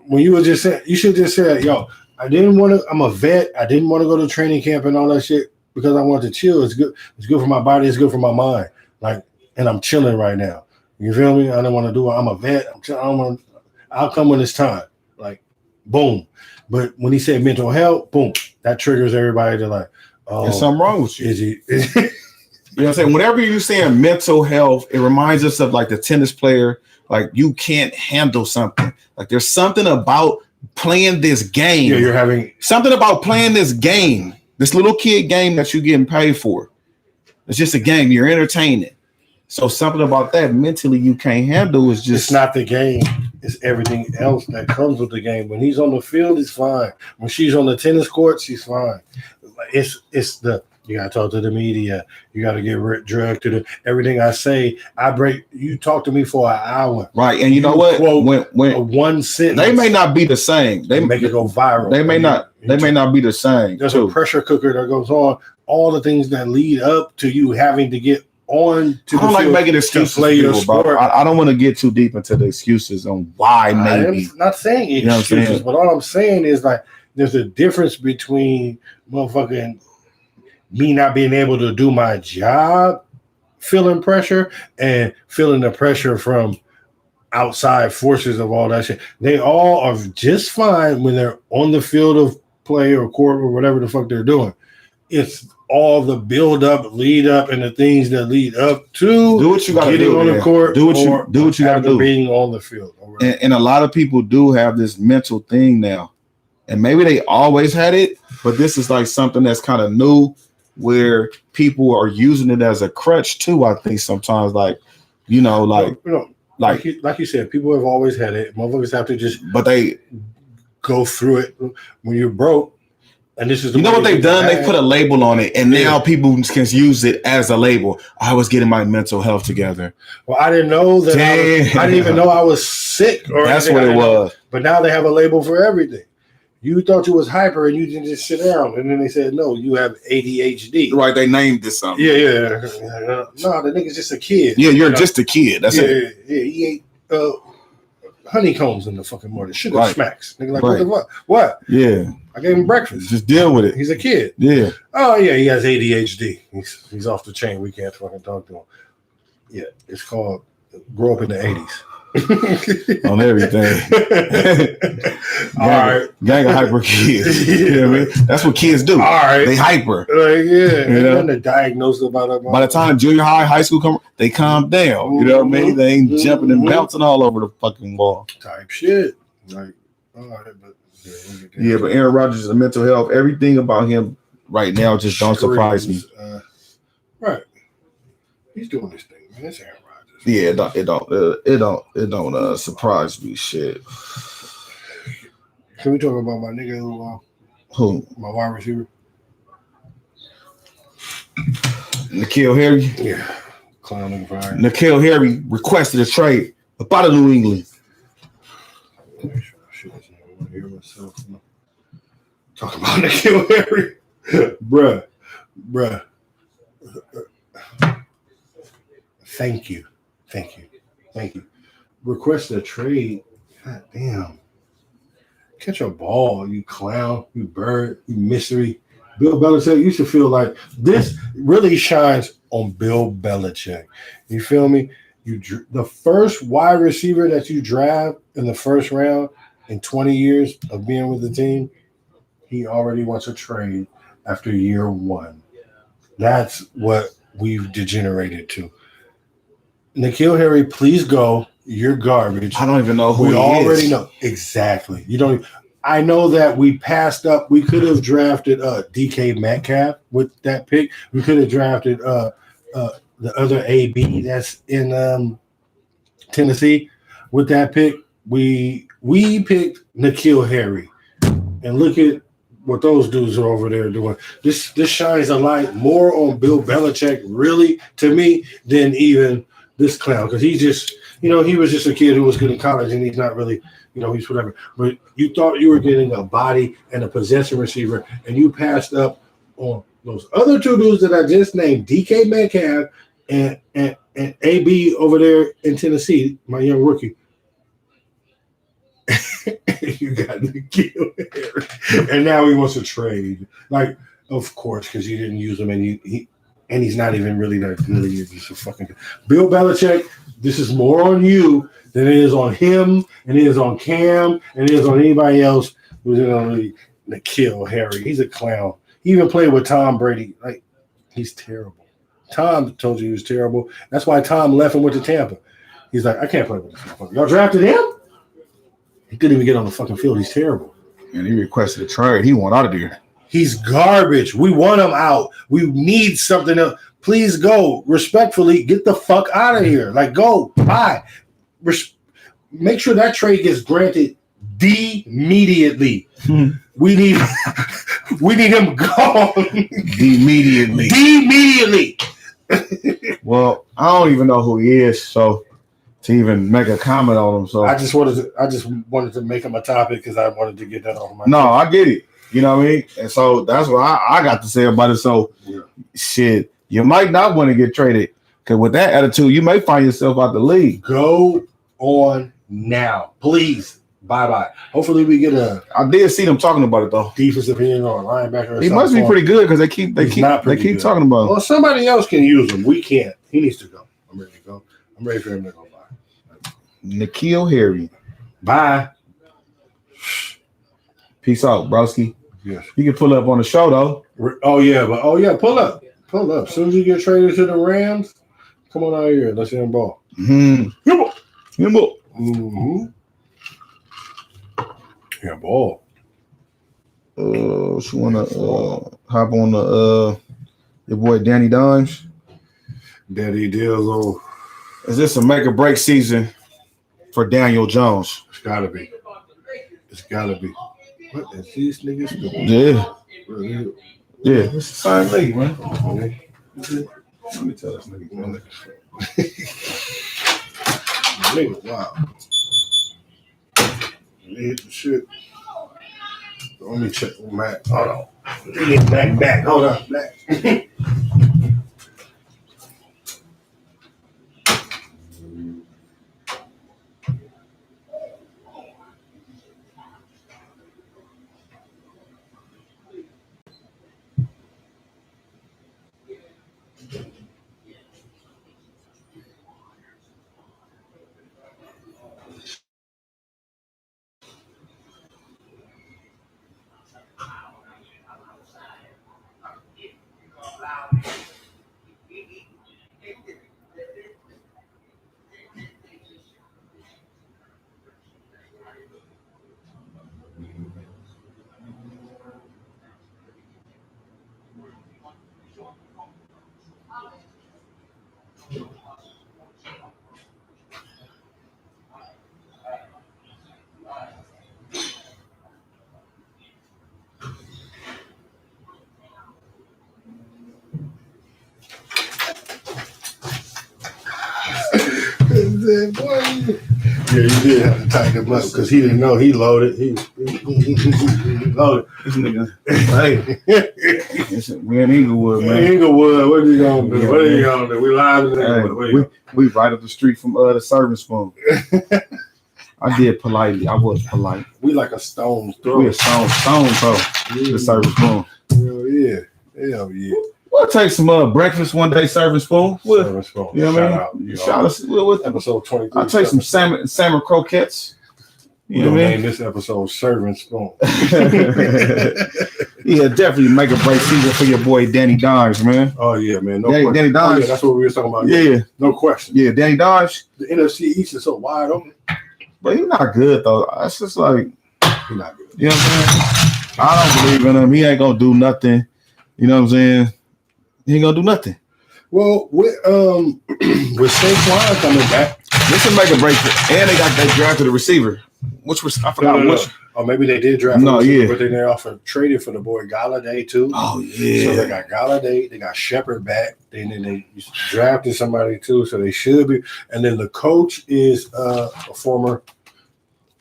[SPEAKER 1] when you were just saying, you should just say, "Yo, I didn't want to. I'm a vet. I didn't want to go to training camp and all that shit because I wanted to chill. It's good. It's good for my body. It's good for my mind. Like, and I'm chilling right now. You feel me? I don't want to do it. I'm a vet. I'll come when it's time. Like, boom. But when he said mental health, boom, that triggers everybody to like, oh,
[SPEAKER 2] there's something wrong with you.
[SPEAKER 1] Is he?
[SPEAKER 2] You know what I'm saying? Whenever you're saying mental health, it reminds us of like the tennis player. Like, you can't handle something. Like, there's something about playing this game.
[SPEAKER 1] Yeah, you're having
[SPEAKER 2] something about playing this game, this little kid game that you're getting paid for. It's just a game. You're entertaining. So something about that mentally you can't handle is just.
[SPEAKER 1] It's not the game. It's everything else that comes with the game. When he's on the field, he's fine. When she's on the tennis court, she's fine. It's the, you gotta talk to the media. You gotta get drugged to the everything I say. You talk to me for an hour,
[SPEAKER 2] right? And you know what?
[SPEAKER 1] When one sentence,
[SPEAKER 2] they may not be the same. They
[SPEAKER 1] make it go viral.
[SPEAKER 2] They may not. They may not be the same.
[SPEAKER 1] There's a pressure cooker that goes on. All the things that lead up to you having to get on to.
[SPEAKER 2] I don't like making excuses.
[SPEAKER 1] To play your sport.
[SPEAKER 2] I don't want to get too deep into the excuses on why maybe.
[SPEAKER 1] I'm not saying excuses, but all I'm saying is like there's a difference between motherfucking me not being able to do my job, feeling pressure, and feeling the pressure from outside forces of all that shit. They all are just fine when they're on the field of play or court or whatever the fuck they're doing. It's all the build up, lead up, and the things that lead up to
[SPEAKER 2] do what you got to
[SPEAKER 1] do on the court.
[SPEAKER 2] Do what you got to do.
[SPEAKER 1] Being on the field,
[SPEAKER 2] and a lot of people do have this mental thing now, and maybe they always had it, but this is like something that's kind of new, where people are using it as a crutch too. I think sometimes, like
[SPEAKER 1] like you said, people have always had it. Motherfuckers have to just,
[SPEAKER 2] but they
[SPEAKER 1] go through it when you're broke. And this is
[SPEAKER 2] what they've done. They put a label on it, and now people can use it as a label. I was getting my mental health together.
[SPEAKER 1] Well, I didn't know that. I didn't even know I was sick. Or
[SPEAKER 2] that's what it was.
[SPEAKER 1] But now they have a label for everything. You thought you was hyper, and you didn't just sit down. And then they said, no, you have ADHD.
[SPEAKER 2] Right? They named this something.
[SPEAKER 1] Yeah. No, the nigga's just a kid.
[SPEAKER 2] Yeah, you're just a kid. That's it.
[SPEAKER 1] Yeah, he ate honeycombs in the fucking morning. Sugar smacks. Nigga, like, what the fuck? What?
[SPEAKER 2] Yeah.
[SPEAKER 1] I gave him breakfast.
[SPEAKER 2] Just deal with it.
[SPEAKER 1] He's a kid.
[SPEAKER 2] Yeah.
[SPEAKER 1] Oh, yeah, he has ADHD. He's off the chain. We can't fucking talk to him. Yeah, it's called grow up in the 80s.
[SPEAKER 2] On everything.
[SPEAKER 1] All right.
[SPEAKER 2] Gang of hyper kids. You know what I mean? That's what kids do. All
[SPEAKER 1] right.
[SPEAKER 2] They hyper.
[SPEAKER 1] Yeah. You know? And they're diagnosed about it.
[SPEAKER 2] By the time junior high, high school come, they calm down. You know what I mean? They ain't jumping and bouncing all over the fucking wall.
[SPEAKER 1] Type shit. Like, all right, but
[SPEAKER 2] but Aaron Rodgers is a mental health. Everything about him right now just don't surprise me.
[SPEAKER 1] Right. He's doing this thing, man. It's Aaron Rodgers.
[SPEAKER 2] Yeah, it don't surprise me. Shit.
[SPEAKER 1] Can we talk about my nigga
[SPEAKER 2] who?
[SPEAKER 1] My wide receiver?
[SPEAKER 2] N'Keal Harry.
[SPEAKER 1] Yeah. Clown fire.
[SPEAKER 2] N'Keal Harry requested a trade about a New England.
[SPEAKER 1] Hear myself talk about N'Keal Harry. Bruh. Thank you. Request a trade. God damn. Catch a ball, you clown, you bird, you mystery. Bill Belichick, you should feel like this really shines on Bill Belichick. You feel me? The first wide receiver that you draft in the first round in 20 years of being with the team, he already wants a trade after year one. That's what we've degenerated to. N'Keal Harry, please go. You're garbage.
[SPEAKER 2] I don't even know who
[SPEAKER 1] we
[SPEAKER 2] he
[SPEAKER 1] already
[SPEAKER 2] is.
[SPEAKER 1] know exactly. You don't. I know that we passed up. We could have drafted DK Metcalf with that pick. We could have drafted the other AB that's in Tennessee with that pick. We picked N'Keal Harry, and look at what those dudes are over there doing. This shines a light more on Bill Belichick, really, to me, than even this clown, because he just, he was just a kid who was good in college, and he's not really, he's whatever. But you thought you were getting a body and a possession receiver, and you passed up on those other two dudes that I just named, DK Metcalf and AB over there in Tennessee, my young rookie. You got N'Keal Harry, and now he wants to trade. Like, of course, because you didn't use him, and he's not even really that good. He's just a fucking Bill Belichick. This is more on you than it is on him, and it is on Cam, and it is on anybody else who's in the league. N'Keal Harry, he's a clown. He even played with Tom Brady. Like, he's terrible. Tom told you he was terrible. That's why Tom left and went to Tampa. He's like, I can't play with this motherfucker. Y'all drafted him? He couldn't even get on the fucking field. He's terrible.
[SPEAKER 2] And he requested a trade. He went out of there.
[SPEAKER 1] He's garbage. We want him out. We need something else. Please go. Respectfully, get the fuck out of here. Like, go. Bye. Make sure that trade gets granted immediately. We need him gone. Immediately.
[SPEAKER 2] Well, I don't even know who he is, so to even make a comment on him. So
[SPEAKER 1] I just wanted to make him a topic because I wanted to get that off my
[SPEAKER 2] chest. I get it. You know what I mean? And so that's what I got to say about it. So shit, you might not want to get traded because with that attitude, you may find yourself out the league.
[SPEAKER 1] Go on now, please. Bye. Hopefully we get I
[SPEAKER 2] did see them talking about it though.
[SPEAKER 1] Defensive end or a linebacker.
[SPEAKER 2] He must be pretty good because they keep talking about him.
[SPEAKER 1] Well, somebody else can use him. We can't. He needs to go. I'm ready to go. I'm ready for him to go by.
[SPEAKER 2] N'Keal Harry.
[SPEAKER 1] Bye.
[SPEAKER 2] Peace out, broski.
[SPEAKER 1] Yes.
[SPEAKER 2] You can pull up on the show though.
[SPEAKER 1] Pull up. As soon as you get traded to the Rams, come on out here. Let's hit him ball.
[SPEAKER 2] Mm-hmm.
[SPEAKER 1] Yeah, ball.
[SPEAKER 2] She wanna hop on your boy Danny Dimes.
[SPEAKER 1] Daddy Dillo.
[SPEAKER 2] Is this a make or break season for Daniel Jones?
[SPEAKER 1] It's gotta be. What is these niggas doing?
[SPEAKER 2] Yeah. It's the same league, man.
[SPEAKER 1] Let me tell this nigga. Nigga, wow. Hit the shit. Let me check with Matt. Hold on. Get back. Hold on, Matt. Yeah, you did have to tighten him up because he didn't know he loaded. He loaded.
[SPEAKER 2] This nigga, hey, we in Inglewood, man.
[SPEAKER 1] Inglewood, what are you gonna do? What are you gonna do? We live in Inglewood.
[SPEAKER 2] We right up the street from the serving spoon. I did politely. I was polite.
[SPEAKER 1] We like a stone's throw.
[SPEAKER 2] We a stone throw. The serving spoon.
[SPEAKER 1] Hell yeah.
[SPEAKER 2] We'll take some breakfast one day, serving spoon.
[SPEAKER 1] Serving spoon.
[SPEAKER 2] You know what I mean? Shout out.
[SPEAKER 1] Episode 23.
[SPEAKER 2] I'll take some salmon croquettes.
[SPEAKER 1] You know what I mean? This episode Serving Spoon.
[SPEAKER 2] Yeah, definitely make a break season for your boy Danny Dodge, man.
[SPEAKER 1] Oh yeah, man. No
[SPEAKER 2] Danny Dodge.
[SPEAKER 1] Oh, yeah, that's what we were talking about.
[SPEAKER 2] Yeah.
[SPEAKER 1] No question.
[SPEAKER 2] Yeah, Danny Dodge.
[SPEAKER 1] The NFC East is so wide open.
[SPEAKER 2] But he's not good though. It's just like
[SPEAKER 1] he's not good.
[SPEAKER 2] You know what I'm saying? I don't believe in him. He ain't gonna do nothing. You know what I'm saying? He ain't gonna do nothing.
[SPEAKER 1] Well, with Saquon coming back,
[SPEAKER 2] this will make a break. And they drafted a receiver. Which was I forgot which.
[SPEAKER 1] Or maybe they did draft but then they also traded for the boy Galladay too.
[SPEAKER 2] Oh yeah.
[SPEAKER 1] So they got Galladay, they got Shepard back, then they drafted somebody too, so they should be. And then the coach is a former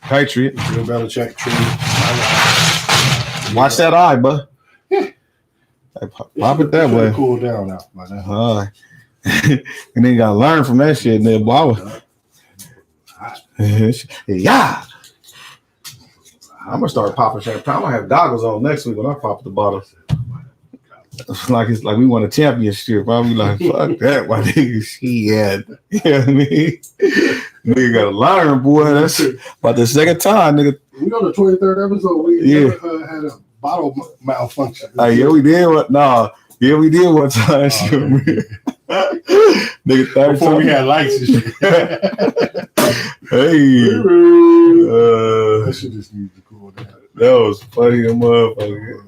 [SPEAKER 2] Patriot.
[SPEAKER 1] Bill Belichick tree.
[SPEAKER 2] Watch that eye, bud.
[SPEAKER 1] Yeah.
[SPEAKER 2] Pop it that way.
[SPEAKER 1] Cool down now.
[SPEAKER 2] And then you gotta learn from that shit, man. Yeah. I'm gonna start popping champagne. I'm gonna have goggles on next week when I pop the bottles. It's like we won a championship. I'll be like, fuck that, my nigga. Shit. You know what I mean? Nigga gotta learn, boy. That's about the second time, nigga.
[SPEAKER 1] We know the 23rd episode. We never had a bottle malfunction.
[SPEAKER 2] Yeah, we did. We did one time. Nigga,
[SPEAKER 1] before we had lights and shit.
[SPEAKER 2] Hey.
[SPEAKER 1] That shit just needs to cool down.
[SPEAKER 2] That was funny, the motherfucker.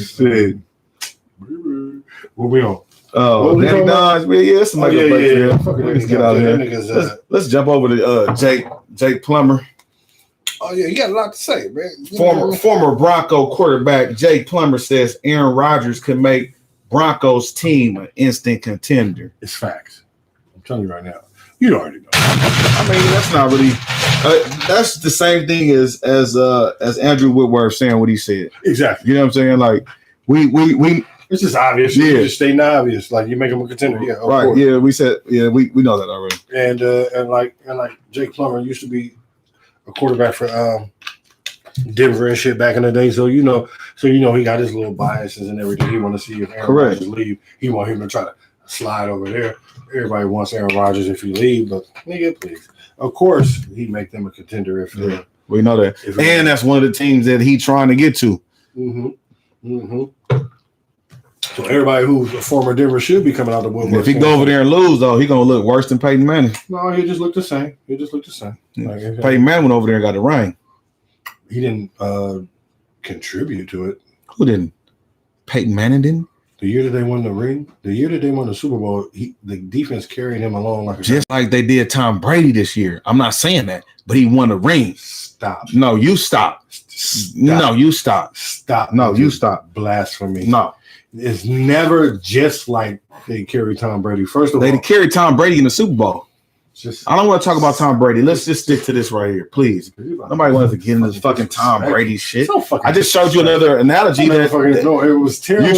[SPEAKER 2] Shit.
[SPEAKER 1] What we on?
[SPEAKER 2] Oh, Danny Dodge, man. Yeah, somebody
[SPEAKER 1] Let's
[SPEAKER 2] get out of here. Let's jump over to Jake Plummer.
[SPEAKER 1] Oh yeah, you got a lot to say, man.
[SPEAKER 2] Former Bronco quarterback Jake Plummer says Aaron Rodgers could make Broncos team an instant contender.
[SPEAKER 1] It's facts. I'm telling you right now. You already know.
[SPEAKER 2] I mean, that's not really. That's the same thing as Andrew Whitworth saying what he said.
[SPEAKER 1] Exactly.
[SPEAKER 2] You know what I'm saying? Like we.
[SPEAKER 1] It's just obvious. Yeah. Just stating obvious. Like you make him a contender. Yeah.
[SPEAKER 2] Right. Course. Yeah. We said. Yeah. We know that already.
[SPEAKER 1] And like Jake Plummer used to be a quarterback for Denver and shit back in the day. So you know he got his little biases and everything. He want to see if Aaron Rodgers leave. He want him to try to slide over there. Everybody wants Aaron Rodgers if he leave, but nigga, please. Of course, he'd make them a contender if
[SPEAKER 2] we know that. And that's one of the teams that he trying to get to.
[SPEAKER 1] So everybody who's a former Denver should be coming out the woodwork.
[SPEAKER 2] If he go over there and lose, though, he gonna look worse than Peyton Manning.
[SPEAKER 1] No, he just looked the same.
[SPEAKER 2] Like, Peyton Manning went over there and got the ring.
[SPEAKER 1] He didn't contribute to it.
[SPEAKER 2] Who didn't? Peyton Manning didn't?
[SPEAKER 1] The year that they won the ring, the year that they won the Super Bowl, the defense carried him along like
[SPEAKER 2] just like they did Tom Brady this year. I'm not saying that, but he won the ring.
[SPEAKER 1] Stop.
[SPEAKER 2] No, you stop. No, you stop.
[SPEAKER 1] Stop.
[SPEAKER 2] No, you stop.
[SPEAKER 1] Blasphemy.
[SPEAKER 2] No.
[SPEAKER 1] It's never just like they carry Tom Brady. First of all,
[SPEAKER 2] they carried Tom Brady in the Super Bowl. I don't want to talk about Tom Brady. Let's just stick to this right here, please. Nobody wants to get into this fucking Tom Brady shit. I just showed you another analogy that
[SPEAKER 1] it was terrible.
[SPEAKER 2] You're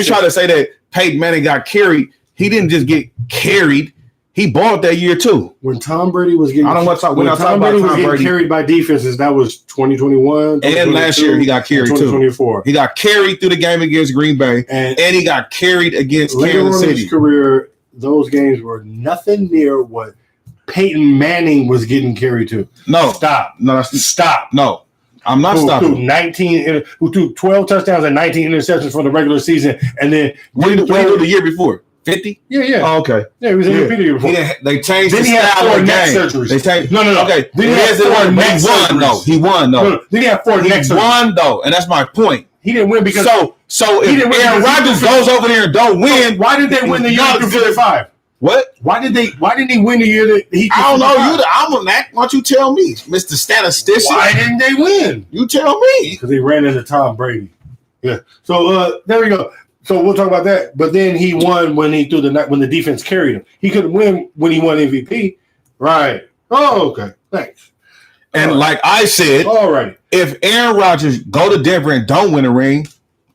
[SPEAKER 2] trying to say that Peyton Manning got carried. He didn't just get carried. He balled that year too.
[SPEAKER 1] When Tom Brady was getting,
[SPEAKER 2] I don't want to talk. When Tom Brady was getting
[SPEAKER 1] carried by defenses, that was 2021.
[SPEAKER 2] And last year he got carried too.
[SPEAKER 1] 2024.
[SPEAKER 2] He got carried through the game against Green Bay, and he got carried against Kansas City.
[SPEAKER 1] In his career, those games were nothing near what Peyton Manning was getting carried to.
[SPEAKER 2] No,
[SPEAKER 1] stop.
[SPEAKER 2] No,
[SPEAKER 1] stop.
[SPEAKER 2] No, I'm not stopping.
[SPEAKER 1] Who threw 12 touchdowns and 19 interceptions for the regular season, and then
[SPEAKER 2] what did he do the year before? 50?
[SPEAKER 1] Yeah.
[SPEAKER 2] Oh, okay.
[SPEAKER 1] Yeah, he was MVP the year before.
[SPEAKER 2] They changed
[SPEAKER 1] then
[SPEAKER 2] the
[SPEAKER 1] style of
[SPEAKER 2] the
[SPEAKER 1] neck
[SPEAKER 2] game.
[SPEAKER 1] Surgeries.
[SPEAKER 2] They changed.
[SPEAKER 1] No.
[SPEAKER 2] Okay.
[SPEAKER 1] Then he had 4 neck surgeries.
[SPEAKER 2] He won though.
[SPEAKER 1] No. Then he had 4 neck surgeries.
[SPEAKER 2] He won though, and that's my point.
[SPEAKER 1] He didn't win because
[SPEAKER 2] so if Aaron Rodgers goes over there and don't win,
[SPEAKER 1] why did they win the year through 55?
[SPEAKER 2] What?
[SPEAKER 1] Why didn't he win the year that he?
[SPEAKER 2] I don't know. I'm a Mac. Why don't you tell me, Mr. Statistician?
[SPEAKER 1] Why didn't they win?
[SPEAKER 2] You tell me.
[SPEAKER 1] Because they ran into Tom Brady. Yeah. So there we go. So we'll talk about that. But then he won when he threw when the defense carried him. He couldn't win when he won MVP. Right. Oh, okay. Thanks.
[SPEAKER 2] And like I said,
[SPEAKER 1] all right.
[SPEAKER 2] If Aaron Rodgers go to Denver and don't win a ring,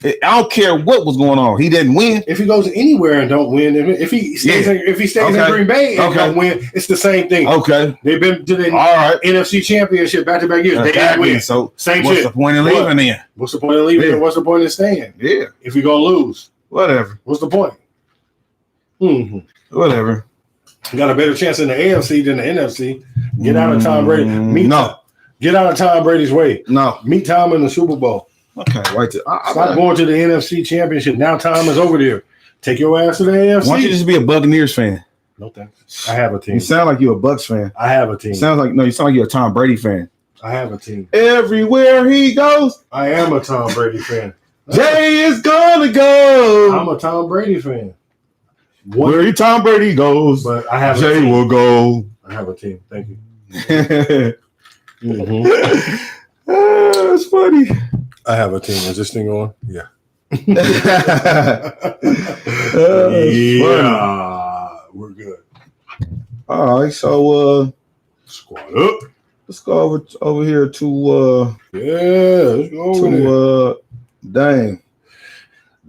[SPEAKER 2] I don't care what was going on. He didn't win.
[SPEAKER 1] If he goes anywhere and don't win, if he stays in Green Bay and don't win, it's the same thing.
[SPEAKER 2] Okay,
[SPEAKER 1] they've been to the NFC Championship back-to-back years. They didn't win.
[SPEAKER 2] So
[SPEAKER 1] same
[SPEAKER 2] what's
[SPEAKER 1] shit.
[SPEAKER 2] the point in leaving then?
[SPEAKER 1] What's the point of leaving? What's the point of staying?
[SPEAKER 2] Yeah.
[SPEAKER 1] If you're gonna lose,
[SPEAKER 2] whatever.
[SPEAKER 1] What's the point?
[SPEAKER 2] Whatever.
[SPEAKER 1] You got a better chance in the AFC than the NFC. Get out of Tom Brady. Get out of Tom Brady's way.
[SPEAKER 2] No.
[SPEAKER 1] Meet Tom in the Super Bowl.
[SPEAKER 2] Okay, wait.
[SPEAKER 1] Stop going to the NFC Championship. Now Tom is over there. Take your ass to the AFC.
[SPEAKER 2] Why don't you just be a Buccaneers fan?
[SPEAKER 1] No thanks. I have a team.
[SPEAKER 2] You sound like you're a Bucks fan.
[SPEAKER 1] I have a team.
[SPEAKER 2] You sound like you're a Tom Brady fan.
[SPEAKER 1] I have a team.
[SPEAKER 2] Everywhere he goes,
[SPEAKER 1] I am a Tom Brady fan.
[SPEAKER 2] Jay is gonna go.
[SPEAKER 1] I'm a Tom Brady fan.
[SPEAKER 2] Where Tom Brady goes,
[SPEAKER 1] but I have
[SPEAKER 2] Jay will go.
[SPEAKER 1] I have a team. Thank you.
[SPEAKER 2] That's funny.
[SPEAKER 1] I have a team. Is this thing on? Yeah. We're good.
[SPEAKER 2] All right, so
[SPEAKER 1] squad up.
[SPEAKER 2] Let's go over here to
[SPEAKER 1] let's go over
[SPEAKER 2] Dame.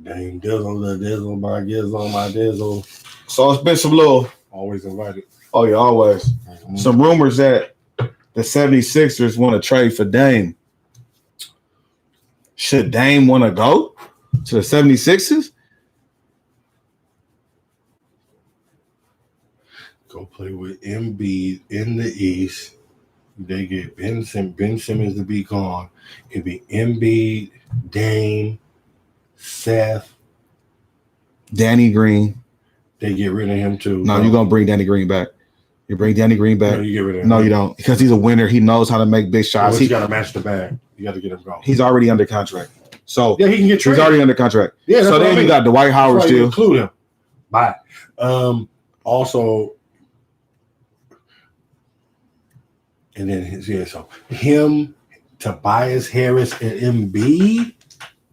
[SPEAKER 1] Dame Dizzle, the Dizzle, my Gizzle, my Dizzle.
[SPEAKER 2] So it's been some little
[SPEAKER 1] always invited.
[SPEAKER 2] Oh yeah, always. Mm-hmm. Some rumors that the 76ers want to trade for Dame. Should Dame want to go to the 76ers?
[SPEAKER 1] Go play with Embiid in the East. They get Ben Simmons to be gone. It'd be Embiid, Dame, Seth,
[SPEAKER 2] Danny Green.
[SPEAKER 1] They get rid of him too.
[SPEAKER 2] No, you're gonna bring Danny Green back. You bring Danny Green back.
[SPEAKER 1] No, you get rid of him.
[SPEAKER 2] No, you don't. Because he's a winner. He knows how to make big shots.
[SPEAKER 1] You got to match the bag. You got to get him going.
[SPEAKER 2] He's already under contract. So
[SPEAKER 1] yeah, he can get traded.
[SPEAKER 2] He's already under contract.
[SPEAKER 1] Yeah.
[SPEAKER 2] So then you got Dwight Howard still.
[SPEAKER 1] Include him. Bye. Also, and then so him, Tobias Harris, and Embiid,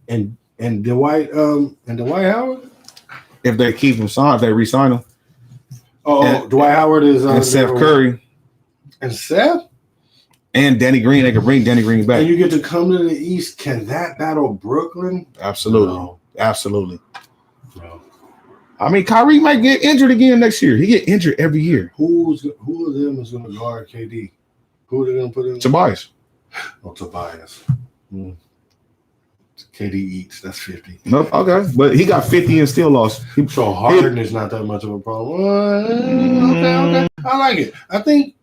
[SPEAKER 1] and Dwight Howard.
[SPEAKER 2] If they keep him signed, if they re-sign him.
[SPEAKER 1] Dwight Howard is
[SPEAKER 2] and Seth Curry.
[SPEAKER 1] And Seth?
[SPEAKER 2] And Danny Green. They can bring Danny Green back.
[SPEAKER 1] And you get to come to the East. Can that battle Brooklyn?
[SPEAKER 2] Absolutely.
[SPEAKER 1] No.
[SPEAKER 2] Absolutely.
[SPEAKER 1] No.
[SPEAKER 2] I mean, Kyrie might get injured again next year. He get injured every year.
[SPEAKER 1] Who of them is going to guard KD? Who are they going to put in?
[SPEAKER 2] Tobias.
[SPEAKER 1] Oh, Tobias. KD eats. That's 50.
[SPEAKER 2] Nope. Okay. But he got 50 and still lost.
[SPEAKER 1] So Harden is not that much of a problem. Okay. I like it. I think.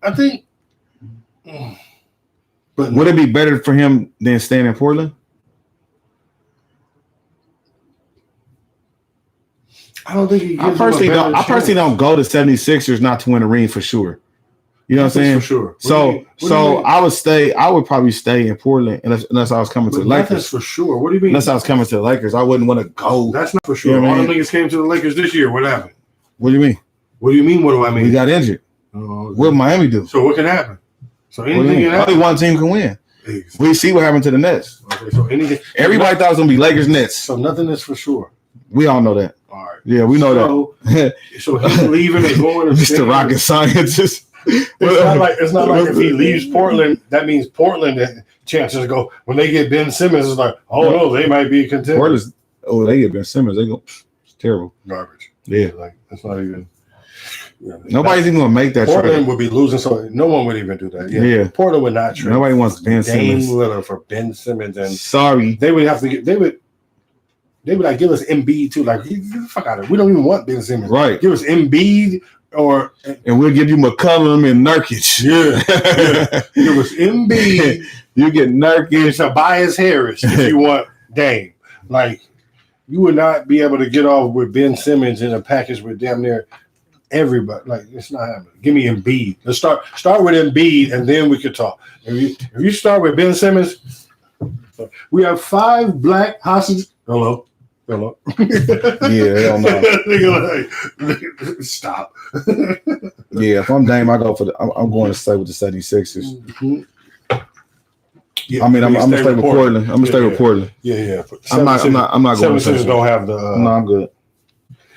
[SPEAKER 1] But
[SPEAKER 2] would it be better for him than staying in Portland?
[SPEAKER 1] I don't think he.
[SPEAKER 2] I personally don't go to 76ers not to win a ring for sure. You know what I'm saying?
[SPEAKER 1] For sure.
[SPEAKER 2] So I would probably stay in Portland unless I was coming to the Lakers.
[SPEAKER 1] That's for sure. What do you mean?
[SPEAKER 2] Unless I was coming to the Lakers, I wouldn't want to go.
[SPEAKER 1] That's not for sure. All the niggas came to the Lakers this year. What happened?
[SPEAKER 2] What do you mean?
[SPEAKER 1] What do you mean? What do I mean?
[SPEAKER 2] We got injured. What did Miami do?
[SPEAKER 1] So what can happen? So anything can happen.
[SPEAKER 2] Only one team can win. We see what happened to the Nets.
[SPEAKER 1] Okay, so anything.
[SPEAKER 2] Everybody thought it was gonna be Lakers Nets.
[SPEAKER 1] So nothing is for sure.
[SPEAKER 2] We all know that.
[SPEAKER 1] All right.
[SPEAKER 2] Yeah, we know that.
[SPEAKER 1] So he's leaving and going to
[SPEAKER 2] Mr. Rocket Scientist.
[SPEAKER 1] It's not like if he leaves Portland, that means Portland chances go when they get Ben Simmons. It's like, oh no, they might be a contender.
[SPEAKER 2] They get Ben Simmons. They go, it's terrible,
[SPEAKER 1] garbage.
[SPEAKER 2] Yeah,
[SPEAKER 1] like that's not even.
[SPEAKER 2] Yeah, nobody's even gonna make that.
[SPEAKER 1] Portland
[SPEAKER 2] trade.
[SPEAKER 1] Would be losing, so no one would even do that. Yeah. Portland would not trade.
[SPEAKER 2] Nobody wants Ben Simmons.
[SPEAKER 1] Dame Lillard for Ben Simmons, and
[SPEAKER 2] sorry,
[SPEAKER 1] they would have to get. They would like give us Embiid too. Like get the fuck out of it. We don't even want Ben Simmons.
[SPEAKER 2] Right.
[SPEAKER 1] Give us Embiid.
[SPEAKER 2] And we'll give you McCollum and Nurkic.
[SPEAKER 1] Yeah. It was Embiid.
[SPEAKER 2] You get Nurkic.
[SPEAKER 1] Tobias Harris if you want Dame. Like, you would not be able to get off with Ben Simmons in a package with damn near everybody. Like, it's not happening. Give me Embiid. Let's start with Embiid, and then we could talk. If you start with Ben Simmons, we have 5 black hostages. Hello.
[SPEAKER 2] Yeah, hell no.
[SPEAKER 1] Stop.
[SPEAKER 2] Yeah, if I'm Dame, I go for I'm going to stay with the 76ers.
[SPEAKER 1] Mm-hmm. Yeah,
[SPEAKER 2] I mean, I'm gonna stay with Portland. I'm gonna stay with Portland.
[SPEAKER 1] Yeah.
[SPEAKER 2] I'm not going to
[SPEAKER 1] 76ers don't have the.
[SPEAKER 2] No, I'm good.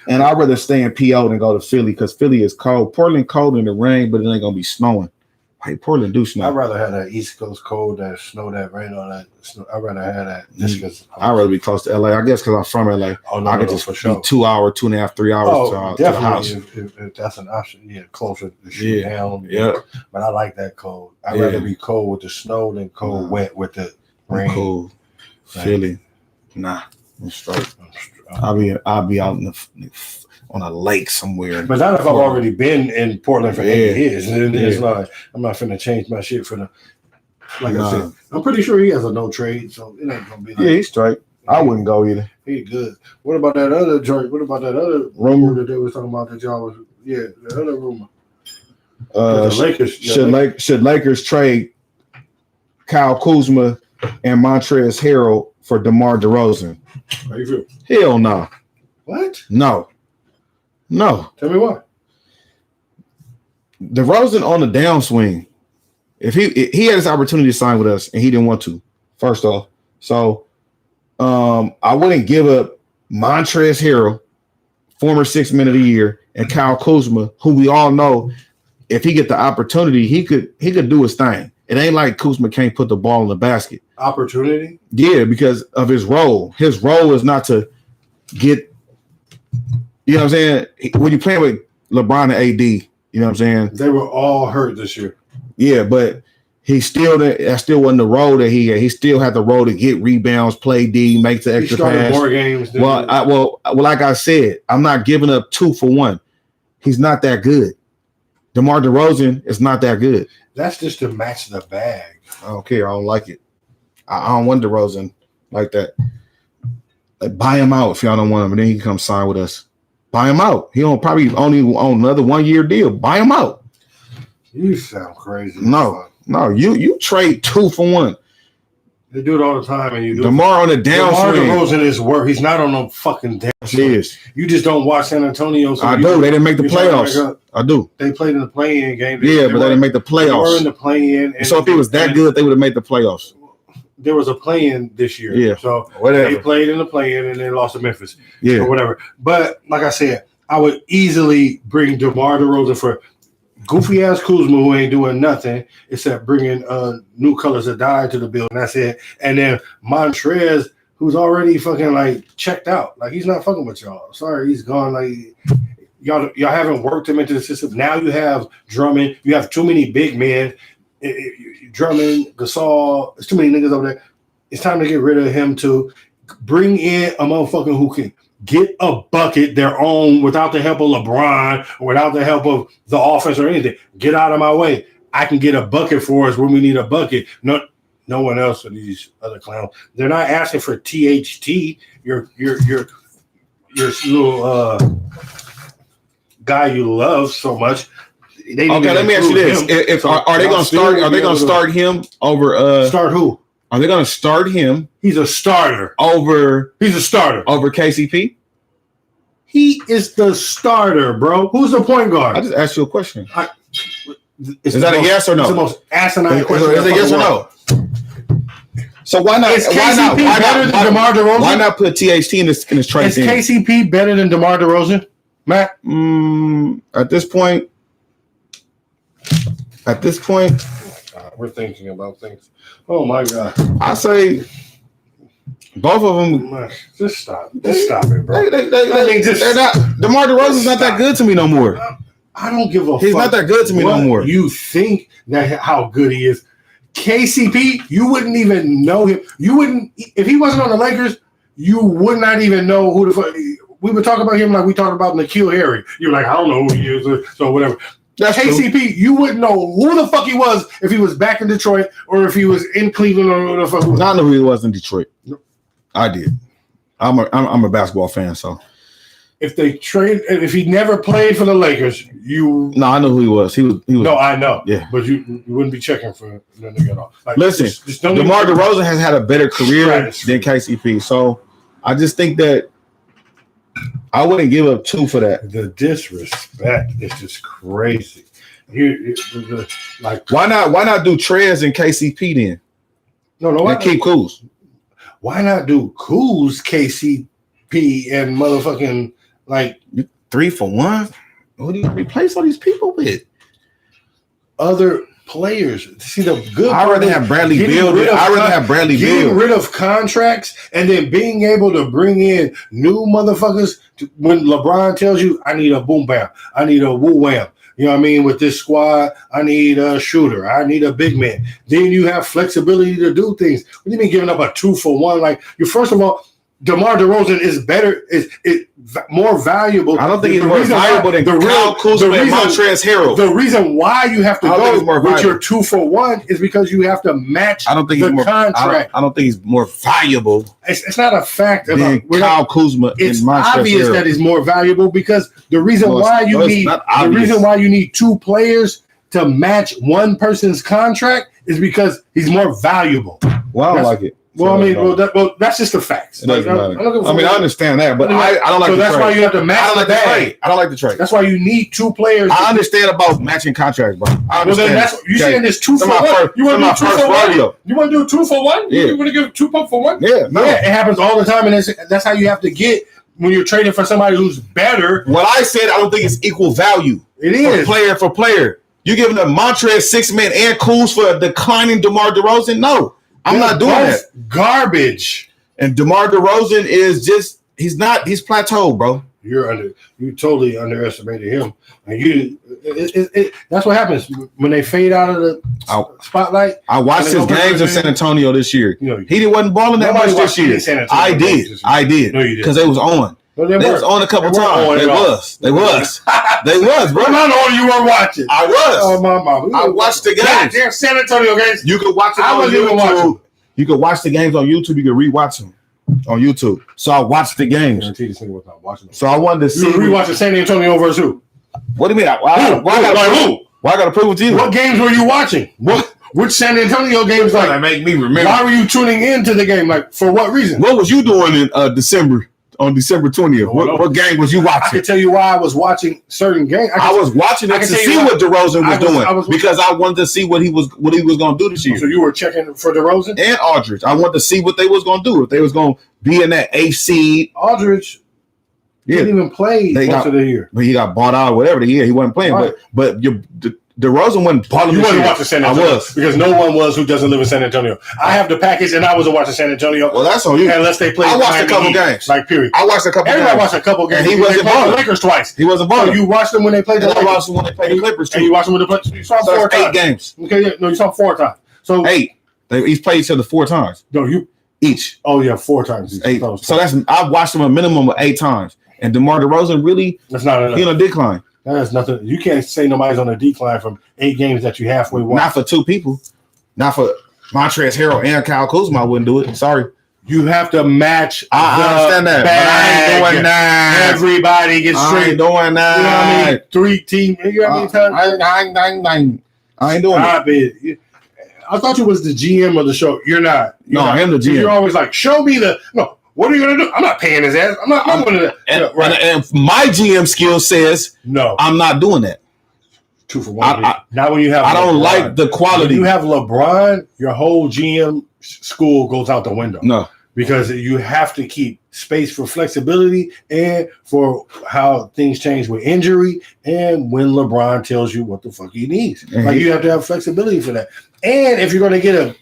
[SPEAKER 2] And I'd rather stay in PO than go to Philly because Philly is cold. Portland cold in the rain, but it ain't gonna be snowing. Hey, Portland do
[SPEAKER 1] I'd
[SPEAKER 2] snow.
[SPEAKER 1] rather have that East Coast cold, that snow, that rain on that snow. I'd rather have that just because.
[SPEAKER 2] I'd rather be close to LA. I guess because I'm from LA.
[SPEAKER 1] Oh, no,
[SPEAKER 2] I could
[SPEAKER 1] no,
[SPEAKER 2] just
[SPEAKER 1] for
[SPEAKER 2] be
[SPEAKER 1] sure.
[SPEAKER 2] 2 hours, 2.5, 3 hours to the house.
[SPEAKER 1] Definitely, if that's an option, yeah, closer to shoot down.
[SPEAKER 2] Yeah.
[SPEAKER 1] But I like that cold. I'd rather be cold with the snow than cold wet with the rain.
[SPEAKER 2] Cool. Philly. Nah. I'm straight. I'll be out on a lake somewhere.
[SPEAKER 1] But not if I've already been in Portland for 8 years. It's like I'm not finna change my shit for the. Like I said, I'm pretty sure he has a no trade, so it ain't gonna be. Like,
[SPEAKER 2] he's straight. I wouldn't go either.
[SPEAKER 1] He good. What about that other joint? What about that other rumor that they was talking about that y'all was? Yeah, the other rumor.
[SPEAKER 2] Should Lakers trade Kyle Kuzma and Montrezl Harrell for DeMar DeRozan?
[SPEAKER 1] How you feel?
[SPEAKER 2] Hell no.
[SPEAKER 1] What?
[SPEAKER 2] No.
[SPEAKER 1] Tell me why.
[SPEAKER 2] DeRozan on the downswing. If he had his opportunity to sign with us and he didn't want to, first off. So I wouldn't give up Montrezl Harrell, former 6th man of the year, and Kyle Kuzma, who we all know, if he get the opportunity, he could do his thing. It ain't like Kuzma can't put the ball in the basket.
[SPEAKER 1] Opportunity?
[SPEAKER 2] Yeah, because of his role. His role is not to get, you know what I'm saying? When you play with LeBron and AD, you know what I'm saying?
[SPEAKER 1] They were all hurt this year.
[SPEAKER 2] Yeah, but that still wasn't the role that he had. He still had the role to get rebounds, play D, make the extra pass.
[SPEAKER 1] More games.
[SPEAKER 2] Well, like I said, I'm not giving up 2 for 1. He's not that good. DeMar DeRozan is not that good.
[SPEAKER 1] That's just to match the bag.
[SPEAKER 2] I don't care. I don't like it. I don't want DeRozan like that. Like, buy him out if y'all don't want him, and then he can come sign with us. Buy him out. He don't probably only on another 1-year deal. Buy him out.
[SPEAKER 1] You sound crazy.
[SPEAKER 2] No, you trade 2 for 1.
[SPEAKER 1] They do it all the time, and you do.
[SPEAKER 2] DeMar on the downswing.
[SPEAKER 1] DeMar DeRozan is work. He's not on no fucking downswing. You just don't watch San Antonio. So
[SPEAKER 2] I do. They didn't make the playoffs. I do.
[SPEAKER 1] They played in the play-in game.
[SPEAKER 2] But they didn't make the playoffs.
[SPEAKER 1] They were in the play-in.
[SPEAKER 2] So if it was that good, they would have made the playoffs.
[SPEAKER 1] There was a play-in this year.
[SPEAKER 2] Yeah.
[SPEAKER 1] So
[SPEAKER 2] whatever.
[SPEAKER 1] They played in the play-in and they lost to Memphis.
[SPEAKER 2] Yeah.
[SPEAKER 1] Or whatever. But like I said, I would easily bring DeMar DeRozan for goofy ass Kuzma, who ain't doing nothing except bringing new colors of dye to the building. That's it. And then Montrez, who's already fucking like checked out. Like he's not fucking with y'all. Sorry, he's gone. Like y'all haven't worked him into the system. Now you have Drummond. You have too many big men. Drummond, Gasol. There's too many niggas over there. It's time to get rid of him to bring in a motherfucker who can get a bucket their own without the help of LeBron or without the help of the offense or anything. Get out of my way. I can get a bucket for us when we need a bucket. No one else of these other clowns. They're not asking for THT. Your little guy you love so much.
[SPEAKER 2] Okay, let me ask you this: Are they going to start him over?
[SPEAKER 1] Start who?
[SPEAKER 2] Are they going to start him?
[SPEAKER 1] He's a starter.
[SPEAKER 2] He's a starter over KCP.
[SPEAKER 1] He is the starter, bro. Who's the point guard?
[SPEAKER 2] I just asked you a question. Is that a yes or no?
[SPEAKER 1] It's the most asinine question.
[SPEAKER 2] Is it yes or no? So why not? Why not put THT in this trade?
[SPEAKER 1] Is KCP better than DeMar DeRozan, Matt?
[SPEAKER 2] At this point.
[SPEAKER 1] We're thinking about things. Oh my God!
[SPEAKER 2] I say both of them.
[SPEAKER 1] Just stop it, bro.
[SPEAKER 2] They're not. DeMar DeRozan's not that good to me no more.
[SPEAKER 1] I don't give a fuck.
[SPEAKER 2] He's not that good to me no more.
[SPEAKER 1] You think that how good he is? KCP, you wouldn't even know him. You wouldn't if he wasn't on the Lakers. You would not even know who the fuck. We would talk about him like we talked about N'Keal Harry. You're like, I don't know who he is, so whatever. That's KCP, true. You wouldn't know who the fuck he was if he was back in Detroit or if he was in Cleveland or who the fuck.
[SPEAKER 2] I know who he was in Detroit. No. I did. I'm a basketball fan, so
[SPEAKER 1] if he never played for the Lakers,
[SPEAKER 2] No, I know who he was. He was.
[SPEAKER 1] No, I know.
[SPEAKER 2] Yeah,
[SPEAKER 1] but you wouldn't be checking for the nigga at all. Like,
[SPEAKER 2] listen, DeMar DeRozan has had a better career than KCP, so I just think that I wouldn't give up 2 for that.
[SPEAKER 1] The disrespect is just crazy.
[SPEAKER 2] Why not do Trez and KCP then?
[SPEAKER 1] No.
[SPEAKER 2] And keep Kuz.
[SPEAKER 1] Why not do Kuz, KCP, and motherfucking
[SPEAKER 2] 3 for 1? Who do you replace all these people with?
[SPEAKER 1] Other players. See the good.
[SPEAKER 2] I'd rather have Bradley Beal.
[SPEAKER 1] Getting rid of contracts and then being able to bring in new motherfuckers. When LeBron tells you, I need a boom bam, I need a woo wham. You know what I mean? With this squad, I need a shooter. I need a big man. Then you have flexibility to do things. What do you mean giving up a 2-for-1? Like, you first of all, DeMar DeRozan is better, is more valuable.
[SPEAKER 2] I don't think he's more valuable than Kyle Kuzma and Montrezl Harrell.
[SPEAKER 1] The reason why you have to go with your 2-for-1 is because you have to match the contract.
[SPEAKER 2] I don't think he's more valuable.
[SPEAKER 1] It's not a fact
[SPEAKER 2] than Kyle Kuzma and Montrezl Harrell. It's
[SPEAKER 1] obvious that he's more valuable because the reason why you need two players to match one person's contract is because he's more valuable.
[SPEAKER 2] Well, I don't like it.
[SPEAKER 1] Well, I mean, that's just the facts.
[SPEAKER 2] It doesn't matter. I understand that, but I don't like the trade. So that's why you have to match the trade. I don't like the trade.
[SPEAKER 1] That's why you need two players.
[SPEAKER 2] I understand about matching contracts, bro. I understand.
[SPEAKER 1] Well, then you saying this 2-for-1? You want to do 2-for-1? You want to do 2-for-1?
[SPEAKER 2] Yeah.
[SPEAKER 1] You want to give 2-for-1?
[SPEAKER 2] Yeah. No.
[SPEAKER 1] Yeah, it happens all the time, and that's how you have to get when you're trading for somebody who's better.
[SPEAKER 2] What I said, I don't think it's equal value.
[SPEAKER 1] It is
[SPEAKER 2] player for player. You're giving a Montrezl 6-man and Kuz for a declining DeMar DeRozan? No. I'm not doing that.
[SPEAKER 1] Garbage.
[SPEAKER 2] And DeMar DeRozan is just he's plateaued, bro.
[SPEAKER 1] You totally underestimated him. And that's what happens when they fade out of the spotlight.
[SPEAKER 2] I watched his games in San Antonio this year. He wasn't balling that much this year. I did. No, you did. Because they was on. They was on a couple times. They was, bro.
[SPEAKER 1] I'm not on. You were watching.
[SPEAKER 2] I was.
[SPEAKER 1] Oh, my mom.
[SPEAKER 2] I watched the games.
[SPEAKER 1] They're San Antonio games.
[SPEAKER 2] You could watch it on YouTube. You could watch the games on YouTube. You could rewatch them on YouTube. So I watched the games. So I wanted to see.
[SPEAKER 1] You rewatching San Antonio versus who?
[SPEAKER 2] What do you mean? Why I got to prove it to you?
[SPEAKER 1] What games were you watching? Which San Antonio games? Like,
[SPEAKER 2] that make me remember.
[SPEAKER 1] Why were you tuning into the game? Like, for what reason?
[SPEAKER 2] What was you doing in December? On December 20th, what game was you watching?
[SPEAKER 1] I can tell you why I was watching certain games.
[SPEAKER 2] I was watching it to see what DeRozan was doing because I wanted to see what he was going to do this year.
[SPEAKER 1] So you were checking for DeRozan
[SPEAKER 2] and Aldridge. I wanted to see what they was going to do. If they was going to be in that eighth seed.
[SPEAKER 1] Aldridge didn't even play most of the year,
[SPEAKER 2] but he got bought out or whatever the year he wasn't playing. Right. But DeRozan wasn't balling.
[SPEAKER 1] You wasn't watching San Antonio. I was because no one was who doesn't live in San Antonio. I have the package, and I wasn't watching San Antonio.
[SPEAKER 2] Well, that's on you.
[SPEAKER 1] Unless they played.
[SPEAKER 2] I watched a couple games.
[SPEAKER 1] Like period.
[SPEAKER 2] I watched a couple.
[SPEAKER 1] Everybody watched a couple games.
[SPEAKER 2] And he wasn't balling.
[SPEAKER 1] The Lakers twice.
[SPEAKER 2] He wasn't balling.
[SPEAKER 1] So you watched them when they played the Lakers.
[SPEAKER 2] I watched them when they played the Clippers too.
[SPEAKER 1] And you watched them when they played. You saw them 4 times.
[SPEAKER 2] 8 games.
[SPEAKER 1] Okay, yeah, no, you saw them 4 times. So
[SPEAKER 2] 8. He's played each other 4 times.
[SPEAKER 1] No, you
[SPEAKER 2] each.
[SPEAKER 1] Oh yeah, 4 times.
[SPEAKER 2] 8. So that's I've watched him a minimum of 8 times. And DeMar DeRozan really
[SPEAKER 1] that's not enough.
[SPEAKER 2] He on a decline.
[SPEAKER 1] That is nothing. You can't say nobody's on a decline from 8 games that you halfway watched.
[SPEAKER 2] Not for 2 people. Not for Montrezl Harrell and Kyle Kuzma. I wouldn't do it. Sorry.
[SPEAKER 1] You have to match.
[SPEAKER 2] I understand that. But I ain't doing that.
[SPEAKER 1] Everybody gets straight.
[SPEAKER 2] I ain't doing that.
[SPEAKER 1] You know what I mean? 3 teams. You know how many times?
[SPEAKER 2] I ain't doing that.
[SPEAKER 1] I thought you was the GM of the show. You're not.
[SPEAKER 2] I am the GM.
[SPEAKER 1] You're always like, show me the. No. What are you going to do? I'm not paying his ass. I'm going to.
[SPEAKER 2] And my GM skill says,
[SPEAKER 1] no,
[SPEAKER 2] I'm not doing that.
[SPEAKER 1] 2 for 1. Not when you have.
[SPEAKER 2] I don't like the quality.
[SPEAKER 1] When you have LeBron, your whole GM school goes out the window.
[SPEAKER 2] No,
[SPEAKER 1] because you have to keep space for flexibility and for how things change with injury and when LeBron tells you what the fuck he needs. Mm-hmm. Like you have to have flexibility for that. And if you're going to get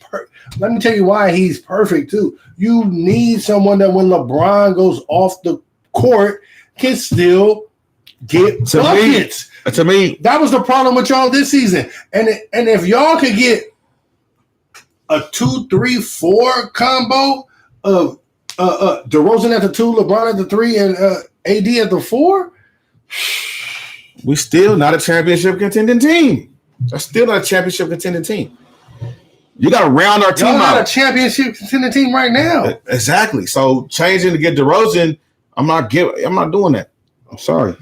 [SPEAKER 1] let me tell you why he's perfect too. You need someone that when LeBron goes off the court can still get buckets.
[SPEAKER 2] To me,
[SPEAKER 1] that was the problem with y'all this season. And if y'all could get a 2-3-4 combo of DeRozan at the 2, LeBron at the 3, and AD at the 4,
[SPEAKER 2] we still not a championship contending team. That's still not a championship contending team. You got to round our team out.
[SPEAKER 1] Not a championship contending team right now.
[SPEAKER 2] Exactly. So changing to get DeRozan, I'm not doing that. I'm sorry.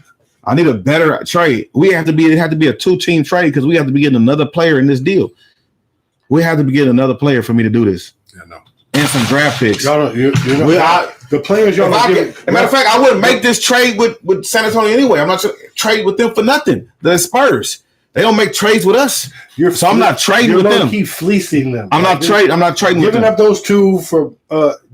[SPEAKER 2] I need a better trade. It had to be a 2-team trade because we have to be getting another player in this deal. We have to be getting another player for me to do this.
[SPEAKER 1] Yeah, no.
[SPEAKER 2] And some draft picks.
[SPEAKER 1] The players y'all are giving.
[SPEAKER 2] As a matter of fact, I wouldn't make this trade with San Antonio anyway. I'm not trade with them for nothing. The Spurs. They don't make trades with us. I'm not trading with them.
[SPEAKER 1] Keep fleecing them.
[SPEAKER 2] I'm not trading with them.
[SPEAKER 1] Giving up those 2 for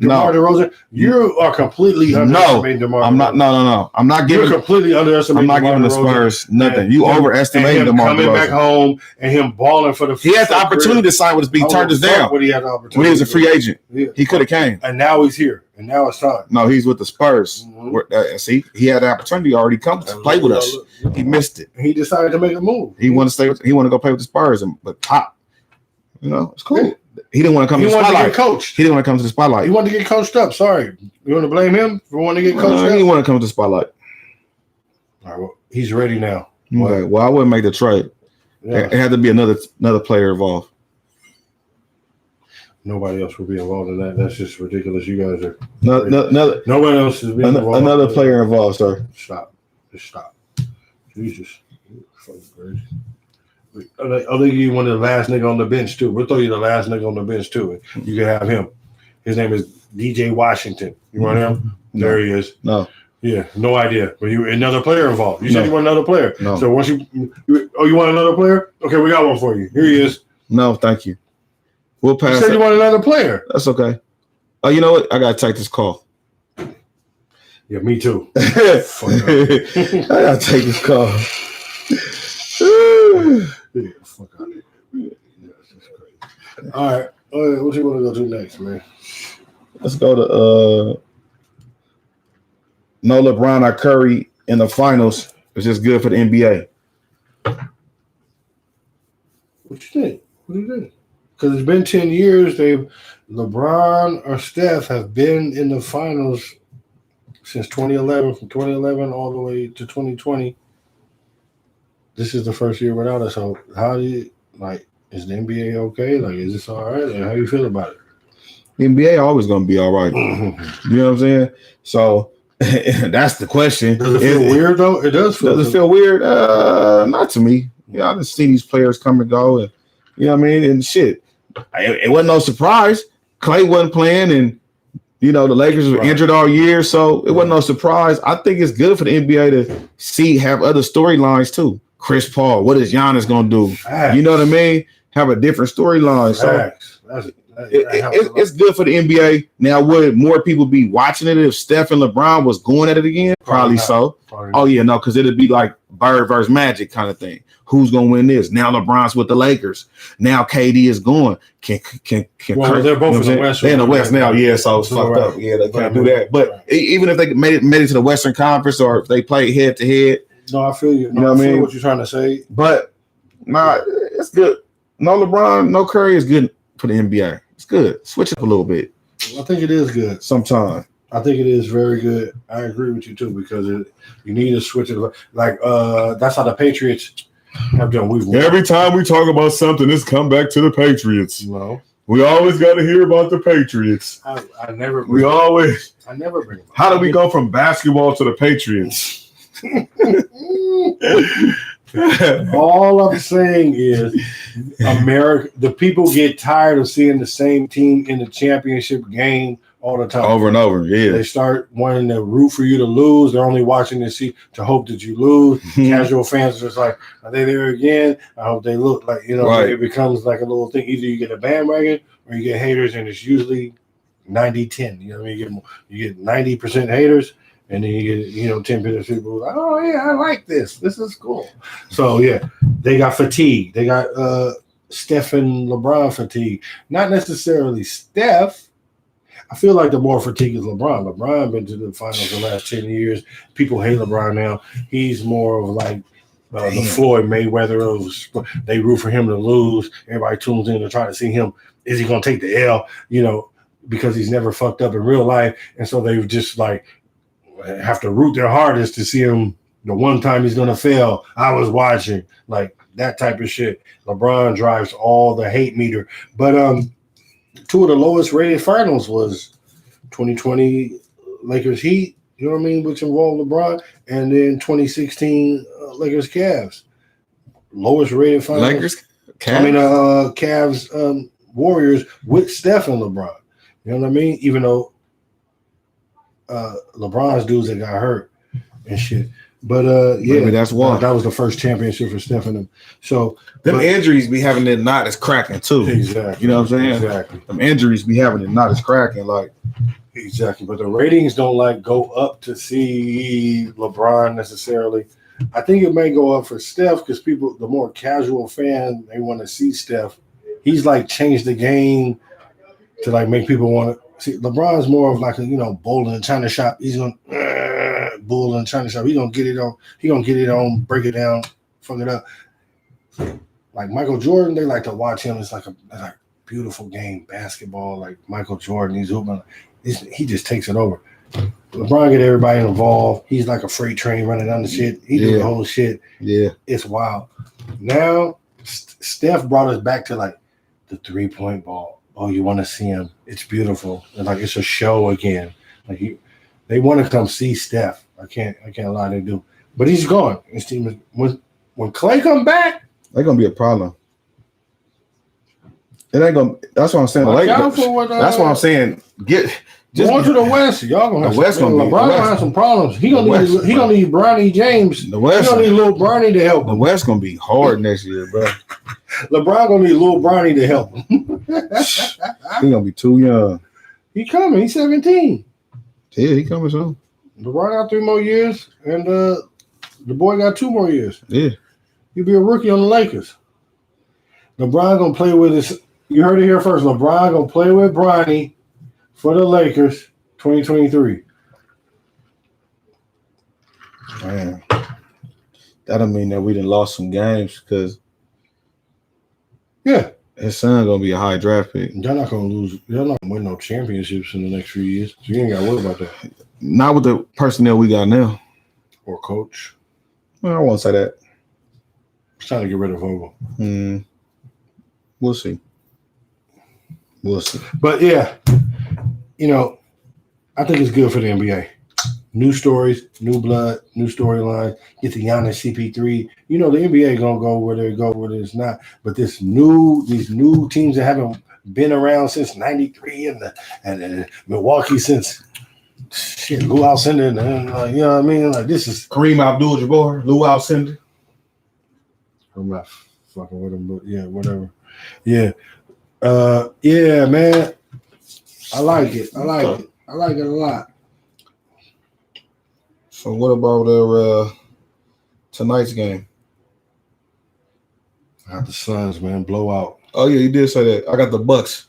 [SPEAKER 1] DeMar DeRozan, you are completely underestimating DeMar.
[SPEAKER 2] I'm not. No. I'm not giving.
[SPEAKER 1] You're completely underestimating.
[SPEAKER 2] I'm not giving the Spurs nothing. You overestimating DeMar DeRozan.
[SPEAKER 1] Coming back home and him balling for the.
[SPEAKER 2] He had the opportunity to sign with us, but he turned us down.
[SPEAKER 1] When he had the opportunity,
[SPEAKER 2] when he was a free agent, he could have came.
[SPEAKER 1] And now he's here, and now it's time.
[SPEAKER 2] No, he's with the Spurs. See, he had the opportunity already come to play with us. He missed it.
[SPEAKER 1] He decided to make a move.
[SPEAKER 2] He wanted to stay. He wanted to go play with the Spurs, but Pop, it's cool. He didn't want to come to the spotlight.
[SPEAKER 1] He wanted to get coached.
[SPEAKER 2] He didn't want to come to the spotlight.
[SPEAKER 1] He wanted to get coached up. Sorry. You want to blame him for wanting to get coached up?
[SPEAKER 2] He didn't want to come to the spotlight.
[SPEAKER 1] All right, well, he's ready now.
[SPEAKER 2] Okay. Well, I wouldn't make the trade. Yeah. It had to be another player involved.
[SPEAKER 1] Nobody else will be involved in that. That's just ridiculous. You guys are.
[SPEAKER 2] Nobody
[SPEAKER 1] else is being involved.
[SPEAKER 2] Another player involved, sir.
[SPEAKER 1] Stop. Just stop. Jesus. You're fucking crazy. I think you one of the last nigga on the bench too. We'll throw you the last nigga on the bench too. You can have him. His name is DJ Washington. You want him? No. There he is.
[SPEAKER 2] No.
[SPEAKER 1] Yeah, no idea. But you another player involved. You said you want another player.
[SPEAKER 2] No.
[SPEAKER 1] So once you want another player? Okay, we got one for you. Here he is.
[SPEAKER 2] No, thank you. We'll pass.
[SPEAKER 1] You said you want another player.
[SPEAKER 2] That's okay. Oh, you know what? I gotta take this call.
[SPEAKER 1] Yeah, me too.
[SPEAKER 2] I gotta take this call.
[SPEAKER 1] Yeah, fuck out of here. Yeah, that's crazy. All right. What you want to go to next, man?
[SPEAKER 2] Let's go to no LeBron or Curry in the finals. It's just good for the NBA.
[SPEAKER 1] What you think? What do you think? Because it's been 10 years. LeBron or Steph have been in the finals since 2011, from 2011 all the way to 2020. This is the first year without us. So how do you is the NBA okay? Is this all right? How do you feel about it?
[SPEAKER 2] The NBA always gonna be all right. You know what I'm saying? So that's the question.
[SPEAKER 1] Does it feel weird though? It does feel.
[SPEAKER 2] Does it feel weird? Not to me. I just see these players come and go, and you know what I mean. And shit, it wasn't no surprise. Clay wasn't playing, and the Lakers were injured all year, so it wasn't no surprise. I think it's good for the NBA to have other storylines too. Chris Paul, what is Giannis gonna do? Facts. You know what I mean? Have a different storyline. So it's good for the NBA. Now, would more people be watching it if Steph and LeBron was going at it again? Probably so. Oh yeah, no, because it'd be like Bird versus Magic kind of thing. Who's gonna win this? Now LeBron's with the Lakers. Now KD is going. Can
[SPEAKER 1] they're both in the West.
[SPEAKER 2] They're in the West now, yeah. So it's fucked up. Yeah, they can't do that. But even if they made it to the Western Conference, or if they play head to head.
[SPEAKER 1] No, I feel you.
[SPEAKER 2] You know what I mean?
[SPEAKER 1] What you're trying to say.
[SPEAKER 2] But it's good. No LeBron, no Curry is good for the NBA. It's good. Switch up a little bit.
[SPEAKER 1] I think it is good.
[SPEAKER 2] Sometimes.
[SPEAKER 1] I think it is very good. I agree with you too, because you need to switch it. That's how the Patriots have done.
[SPEAKER 2] Every time we talk about something, it's come back to the Patriots.
[SPEAKER 1] No.
[SPEAKER 2] We always got to hear about the Patriots.
[SPEAKER 1] I never.
[SPEAKER 2] I
[SPEAKER 1] never bring them.
[SPEAKER 2] How do we go from basketball to the Patriots?
[SPEAKER 1] All I'm saying is, the people get tired of seeing the same team in the championship game all the time,
[SPEAKER 2] over and over. Yeah,
[SPEAKER 1] they start wanting to root for you to lose. They're only watching to hope that you lose. Casual fans are just like, are they there again? I hope they look like Right. It becomes like a little thing. Either you get a bandwagon or you get haters, and it's usually 90-10. You know what I mean? You get 90% haters. And then you get, 10% people like, oh, yeah, I like this. This is cool. So, yeah, they got fatigue. They got Steph and LeBron fatigue. Not necessarily Steph. I feel like the more fatigue is LeBron. LeBron been to the finals the last 10 years. People hate LeBron now. He's more of like the Floyd Mayweather. They root for him to lose. Everybody tunes in to try to see him. Is he going to take the L, because he's never fucked up in real life. And so they just have to root their hardest to see him the one time he's gonna fail. I was watching, that type of shit. LeBron drives all the hate meter. But two of the lowest rated finals was 2020 Lakers Heat, you know what I mean, which involved LeBron, and then 2016 Lakers Cavs. Lowest rated finals.
[SPEAKER 2] Lakers Cavs?
[SPEAKER 1] Cavs Warriors with Steph and LeBron. You know what I mean? Even though LeBron's dudes that got hurt and shit. But
[SPEAKER 2] maybe that's why.
[SPEAKER 1] That was the first championship for Steph and them. So
[SPEAKER 2] injuries be having it not as cracking too.
[SPEAKER 1] Exactly.
[SPEAKER 2] You know what I'm saying?
[SPEAKER 1] Exactly.
[SPEAKER 2] Them injuries be having it not as cracking.
[SPEAKER 1] Exactly, but the ratings don't like go up to see LeBron necessarily. I think it may go up for Steph because people, the more casual fan, they want to see Steph. He's like changed the game to like make people want to see. LeBron's more of like a bull in the China shop. He's gonna bull in the China shop. He's gonna get it on. He gonna get it on, break it down, fuck it up. Like Michael Jordan, they like to watch him. It's like a beautiful game, basketball. Like Michael Jordan, he's hooping. He just takes it over. LeBron get everybody involved. He's like a freight train running down the shit. He do the whole shit.
[SPEAKER 2] Yeah,
[SPEAKER 1] it's wild. Now Steph brought us back to like the 3-point ball. Oh, you want to see him? It's beautiful. And like it's a show again. Like they want to come see Steph. I can't lie, they do. But he's gone. His team is, when Clay come back,
[SPEAKER 2] they're gonna be a problem. It ain't gonna. That's what I'm saying. That's what I'm saying.
[SPEAKER 1] Going to the West, y'all gonna have LeBron gonna have some problems. He gonna need Bronny James.
[SPEAKER 2] The West,
[SPEAKER 1] he gonna need Lil Bronny to help him.
[SPEAKER 2] The West gonna be hard next year, bro.
[SPEAKER 1] LeBron gonna need Lil Bronny to help him.
[SPEAKER 2] He gonna be too young.
[SPEAKER 1] He coming. He's 17.
[SPEAKER 2] Yeah, he coming soon.
[SPEAKER 1] LeBron got 3 more years, and the boy got 2 more years.
[SPEAKER 2] Yeah,
[SPEAKER 1] he'll be a rookie on the Lakers. LeBron gonna play with his. You heard it here first. LeBron gonna play with Bronny for the Lakers 2023.
[SPEAKER 2] Man, that'll mean that we done lost some games because his son gonna be a high draft pick.
[SPEAKER 1] Y'all not gonna lose. Y'all not gonna win no championships in the next few years. So you ain't gotta worry about that.
[SPEAKER 2] Not with the personnel we got now.
[SPEAKER 1] Or coach.
[SPEAKER 2] Well, I won't say that.
[SPEAKER 1] It's time to get rid of Vogel.
[SPEAKER 2] We'll see.
[SPEAKER 1] But yeah, I think it's good for the NBA. New stories, new blood, new storyline. Get the Giannis CP3. The NBA gonna go where they go, where it's not. But these new teams that haven't been around since '93 and Milwaukee since Lou Alcindor, and you know what I mean? Like this is
[SPEAKER 2] Kareem Abdul-Jabbar, Lou Alcindor.
[SPEAKER 1] I'm not fucking with him, but yeah, whatever. Yeah. Yeah, man. I like it. I like it a lot.
[SPEAKER 2] So what about tonight's game?
[SPEAKER 1] I got the Suns, man. Blowout.
[SPEAKER 2] Oh yeah, you did say that. I got the Bucks.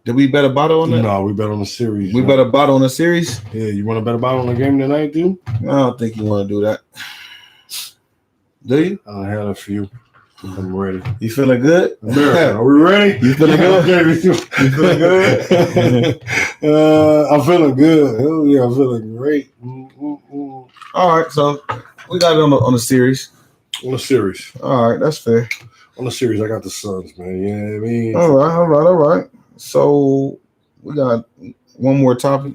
[SPEAKER 2] Did we bet a bottle on that?
[SPEAKER 1] No, we bet on the series.
[SPEAKER 2] We bet a bottle on the series?
[SPEAKER 1] Yeah, you want to bet a bottle on the game tonight, dude?
[SPEAKER 2] I don't think you want to do that. Do you?
[SPEAKER 1] I had a few. I'm ready.
[SPEAKER 2] You feeling good?
[SPEAKER 1] Are we ready?
[SPEAKER 2] You feeling good?
[SPEAKER 1] You feeling good? I'm feeling good. Hell yeah, I'm feeling great.
[SPEAKER 2] All right, so we got it on the series.
[SPEAKER 1] On the series.
[SPEAKER 2] All right, that's fair.
[SPEAKER 1] On the series, I got the Suns, man. You know what I mean?
[SPEAKER 2] All right. So we got one more topic.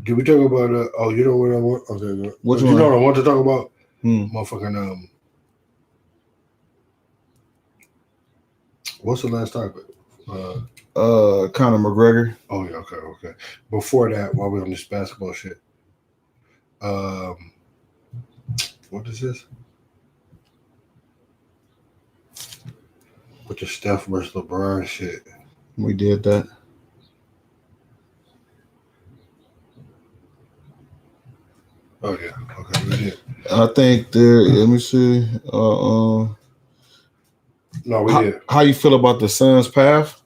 [SPEAKER 1] Did we talk about? Oh, you know what I want? Okay,
[SPEAKER 2] which
[SPEAKER 1] one? You know what I want to talk about?
[SPEAKER 2] Motherfucking
[SPEAKER 1] What's the last topic?
[SPEAKER 2] Conor McGregor.
[SPEAKER 1] Oh yeah, okay. Before that, while we're on this basketball shit, what is this? With the Steph versus LeBron shit.
[SPEAKER 2] We did that.
[SPEAKER 1] Oh yeah, okay, we did.
[SPEAKER 2] I think there. Let me see.
[SPEAKER 1] No, we did.
[SPEAKER 2] How you feel about the Suns' path?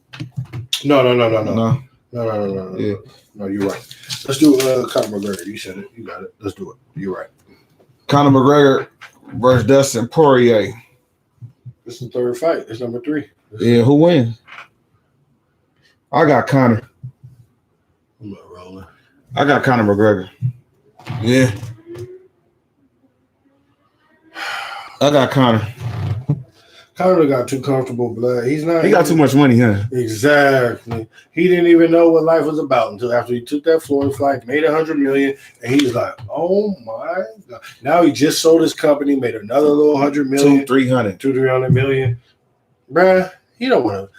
[SPEAKER 1] No.
[SPEAKER 2] Yeah.
[SPEAKER 1] No, you're right. Let's do Conor McGregor. You said it. You got it. Let's do it. You're right.
[SPEAKER 2] Conor McGregor versus Dustin Poirier.
[SPEAKER 1] This is the third fight. It's number 3.
[SPEAKER 2] Yeah, who wins? I got Conor.
[SPEAKER 1] I'm not rolling.
[SPEAKER 2] I got Conor McGregor. Yeah. I got Conor.
[SPEAKER 1] Conor got too comfortable, blood. He
[SPEAKER 2] got too much money, huh?
[SPEAKER 1] Exactly. He didn't even know what life was about until after he took that Florida flight, made $100 million, and he's like, "Oh my god!" Now he just sold his company, made another little $100 million,
[SPEAKER 2] 300
[SPEAKER 1] million. Bruh, he don't want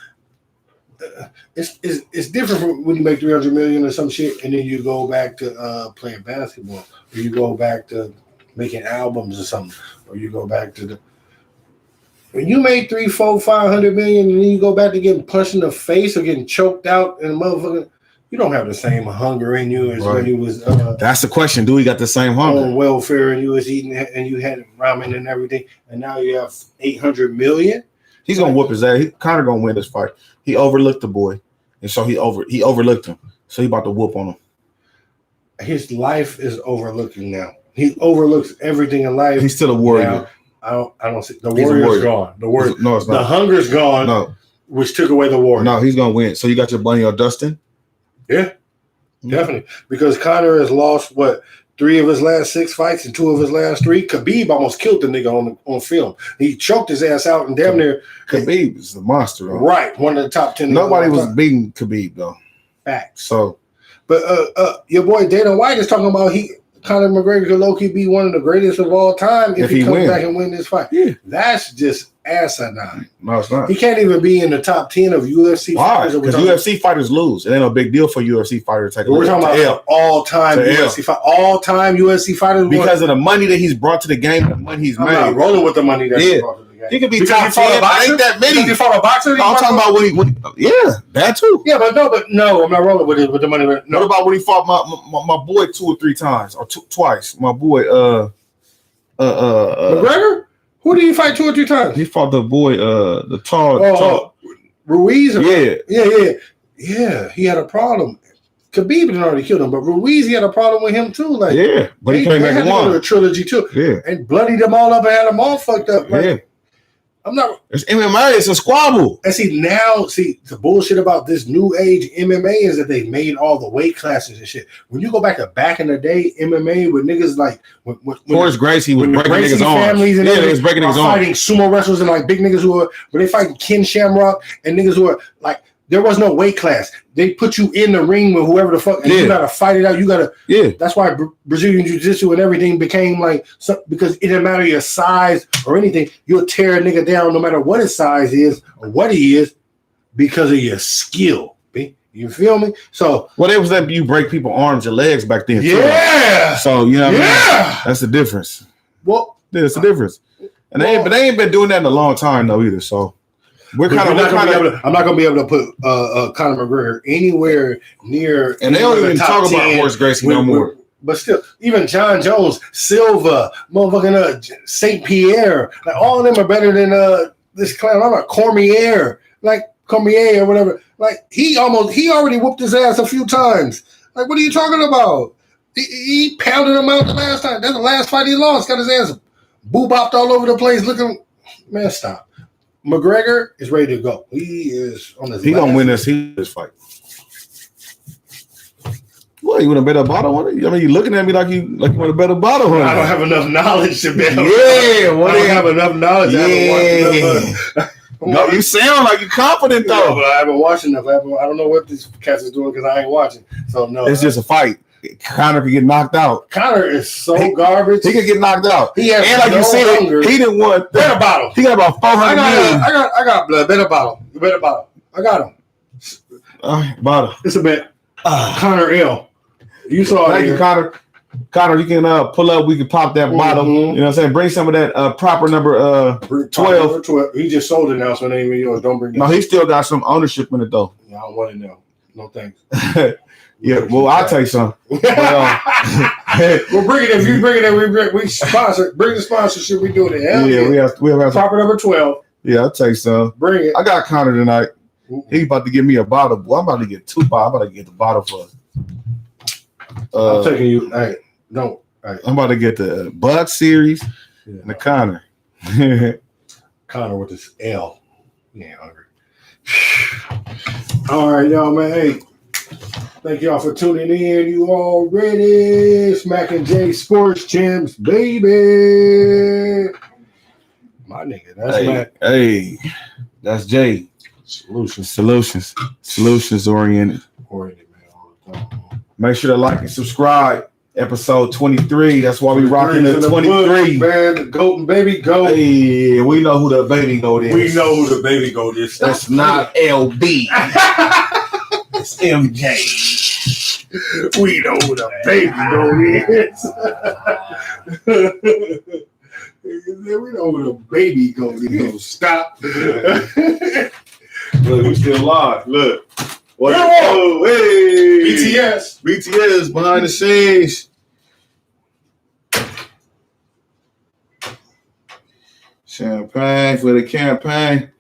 [SPEAKER 1] to. It's different from when you make $300 million or some shit, and then you go back to playing basketball, or you go back to making albums or something, or you go back to the. When you made $300, $400, $500 million, and then you go back to getting punched in the face or getting choked out and motherfucker, You don't have the same hunger in you as when you was.
[SPEAKER 2] That's the question. Do we got the same hunger?
[SPEAKER 1] On welfare and you was eating and you had ramen and everything, and now you have 800 million.
[SPEAKER 2] He's gonna whoop his ass. He kind of gonna win this fight. He overlooked the boy, and so he overlooked him. So he about to whoop on him.
[SPEAKER 1] His life is overlooking now. He overlooks everything in life.
[SPEAKER 2] He's still a warrior.
[SPEAKER 1] Now, I don't see the warrior's gone. The warrior.
[SPEAKER 2] No, it's not.
[SPEAKER 1] The hunger's gone.
[SPEAKER 2] No,
[SPEAKER 1] which took away the warrior.
[SPEAKER 2] No, he's gonna win. So you got your bunny on Dustin?
[SPEAKER 1] Yeah, definitely. Because Conor has lost 3 of his last 6 fights and 2 of his last 3. Khabib almost killed the nigga on film. He choked his ass out and damn near.
[SPEAKER 2] Khabib is the monster, though.
[SPEAKER 1] Right? One of the top 10.
[SPEAKER 2] Nobody was beating Khabib though.
[SPEAKER 1] Facts.
[SPEAKER 2] So,
[SPEAKER 1] but your boy Dana White is talking about Conor McGregor could low-key be one of the greatest of all time if he comes back and win this fight.
[SPEAKER 2] Yeah.
[SPEAKER 1] That's just asinine.
[SPEAKER 2] No, it's not.
[SPEAKER 1] He can't even be in the top 10 of UFC fighters.
[SPEAKER 2] Because UFC fighters lose. It ain't a big deal for UFC fighters to take a
[SPEAKER 1] We're talking about all-time UFC fighters. All-time UFC fighters.
[SPEAKER 2] Because of the money that he's brought to the game, the money he's made.
[SPEAKER 1] I'm not rolling with the money that he brought to the game.
[SPEAKER 2] He could be top 10, but ain't that many.
[SPEAKER 1] He fought a boxer?
[SPEAKER 2] I'm talking about when that too.
[SPEAKER 1] Yeah, but no, I'm not rolling with it with the money. No.
[SPEAKER 2] What about when he fought my boy 2 or 3 times or twice? My boy
[SPEAKER 1] McGregor? Who did he fight 2 or 3 times?
[SPEAKER 2] He fought the boy the tall.
[SPEAKER 1] Ruiz. Yeah. He had a problem. Khabib had already killed him, but Ruiz, he had a problem with him too. But
[SPEAKER 2] he came back and won
[SPEAKER 1] a trilogy too.
[SPEAKER 2] Yeah,
[SPEAKER 1] and bloodied them all up and had them all fucked up. I'm not.
[SPEAKER 2] It's MMA. It's a squabble.
[SPEAKER 1] And the bullshit about this new age MMA is that they made all the weight classes and shit. When you go back in the day, MMA with niggas like when
[SPEAKER 2] Horace Gracie was breaking niggas'
[SPEAKER 1] families
[SPEAKER 2] arms.
[SPEAKER 1] And
[SPEAKER 2] they was breaking niggas' arms.
[SPEAKER 1] Fighting sumo wrestlers and like big niggas who they fighting Ken Shamrock and niggas who are like. There was no weight class. They put you in the ring with whoever the fuck, and you gotta fight it out. You gotta. Yeah. That's why Brazilian Jiu-Jitsu and everything became because it didn't matter your size or anything. You'll tear a nigga down no matter what his size is or what he is because of your skill. You feel me? So
[SPEAKER 2] it was that you break people's arms and legs back then.
[SPEAKER 1] Yeah.
[SPEAKER 2] Too. So you know what I mean? That's the difference.
[SPEAKER 1] Well,
[SPEAKER 2] that's the difference. And they ain't been doing that in a long time though either. So. I'm not
[SPEAKER 1] gonna be able to put Conor McGregor anywhere near.
[SPEAKER 2] And they don't even talk about Horace Gracie no more.
[SPEAKER 1] But still, even John Jones, Silva, motherfucking St. Pierre, like all of them are better than this clown. I'm not Cormier, or whatever. Like he already whooped his ass a few times. Like what are you talking about? He pounded him out the last time. That's the last fight he lost. Got his ass boo-bopped all over the place. Looking, man, stop. McGregor is ready to go. He is on his.
[SPEAKER 2] He gonna win this fight. What, you want to bet a bottle on it? I mean, you looking at me like you want to bet a bottle on it.
[SPEAKER 1] I don't have enough knowledge to bet.
[SPEAKER 2] Yeah,
[SPEAKER 1] I don't have enough knowledge.
[SPEAKER 2] Yeah. No, you sound like you're confident though.
[SPEAKER 1] No, but I haven't watched enough. I don't know what this cats is doing because I ain't watching. So no,
[SPEAKER 2] it's just a fight. Conor could get knocked out.
[SPEAKER 1] Conor is so garbage.
[SPEAKER 2] He could get knocked out.
[SPEAKER 1] He has
[SPEAKER 2] and like you said, he didn't want
[SPEAKER 1] bet a bottle.
[SPEAKER 2] He got about 400 million.
[SPEAKER 1] I got blood. Bet a bottle. Bet a bottle. I got him.
[SPEAKER 2] Bottle.
[SPEAKER 1] It's a bet. Conor L. You saw it.
[SPEAKER 2] Thank you, Conor. Conor, you can pull up. We can pop that bottle. You know what I'm saying? Bring some of that proper number 12.
[SPEAKER 1] He just sold it now, so it ain't even yours. Don't bring it.
[SPEAKER 2] No, he still got some ownership in it though.
[SPEAKER 1] Yeah, I don't want it now. No thanks.
[SPEAKER 2] Yeah, well, I'll take some. But,
[SPEAKER 1] we'll bring it if you bring it. We sponsor. Bring the sponsorship. We do it.
[SPEAKER 2] Yeah, we have
[SPEAKER 1] proper number 12.
[SPEAKER 2] Yeah, I'll take some.
[SPEAKER 1] Bring it.
[SPEAKER 2] I got Conor tonight. He about to give me a bottle. Boy, I'm about to get 2 bottles. I'm about to get the bottle for.
[SPEAKER 1] I'm taking you. Hey, no. Hey.
[SPEAKER 2] I'm about to get the Bud series and the Conor.
[SPEAKER 1] Conor with this L. He ain't hungry. All right, y'all, man. Hey. Thank y'all for tuning in. You already Smack and J Sports Champs, baby. My nigga, that's Matt.
[SPEAKER 2] Hey, that's Jay. Solutions oriented.
[SPEAKER 1] Oriented, man, all the time.
[SPEAKER 2] Make sure to like and subscribe. Episode 23. That's why we rocking the 23.
[SPEAKER 1] Man, the goat and baby goat.
[SPEAKER 2] Hey, we know who the baby goat is.
[SPEAKER 1] We know who the baby goat is.
[SPEAKER 2] That's not LB. It's MJ.
[SPEAKER 1] We know who the baby goat is. We know who the baby goat is. Stop.
[SPEAKER 2] Look, we still live. Look. Oh, hey.
[SPEAKER 1] BTS.
[SPEAKER 2] BTS behind the scenes. Champagne for the campaign.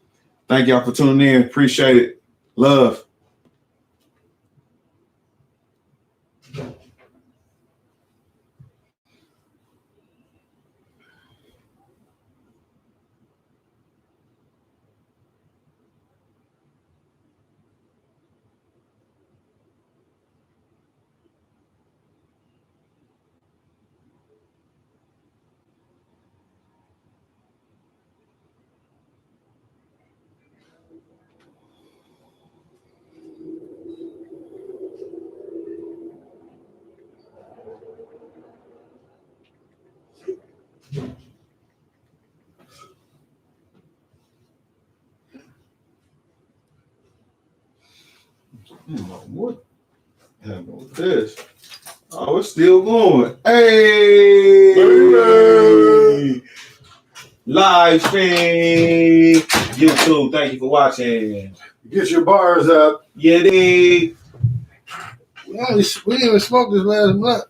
[SPEAKER 2] Thank y'all for tuning in. Appreciate it. Love. What happened with this? Oh, it's still going. Hey! Live stream. YouTube, thank you for watching.
[SPEAKER 1] Get your bars up.
[SPEAKER 2] Yeah,
[SPEAKER 1] We didn't even smoke this last blunt.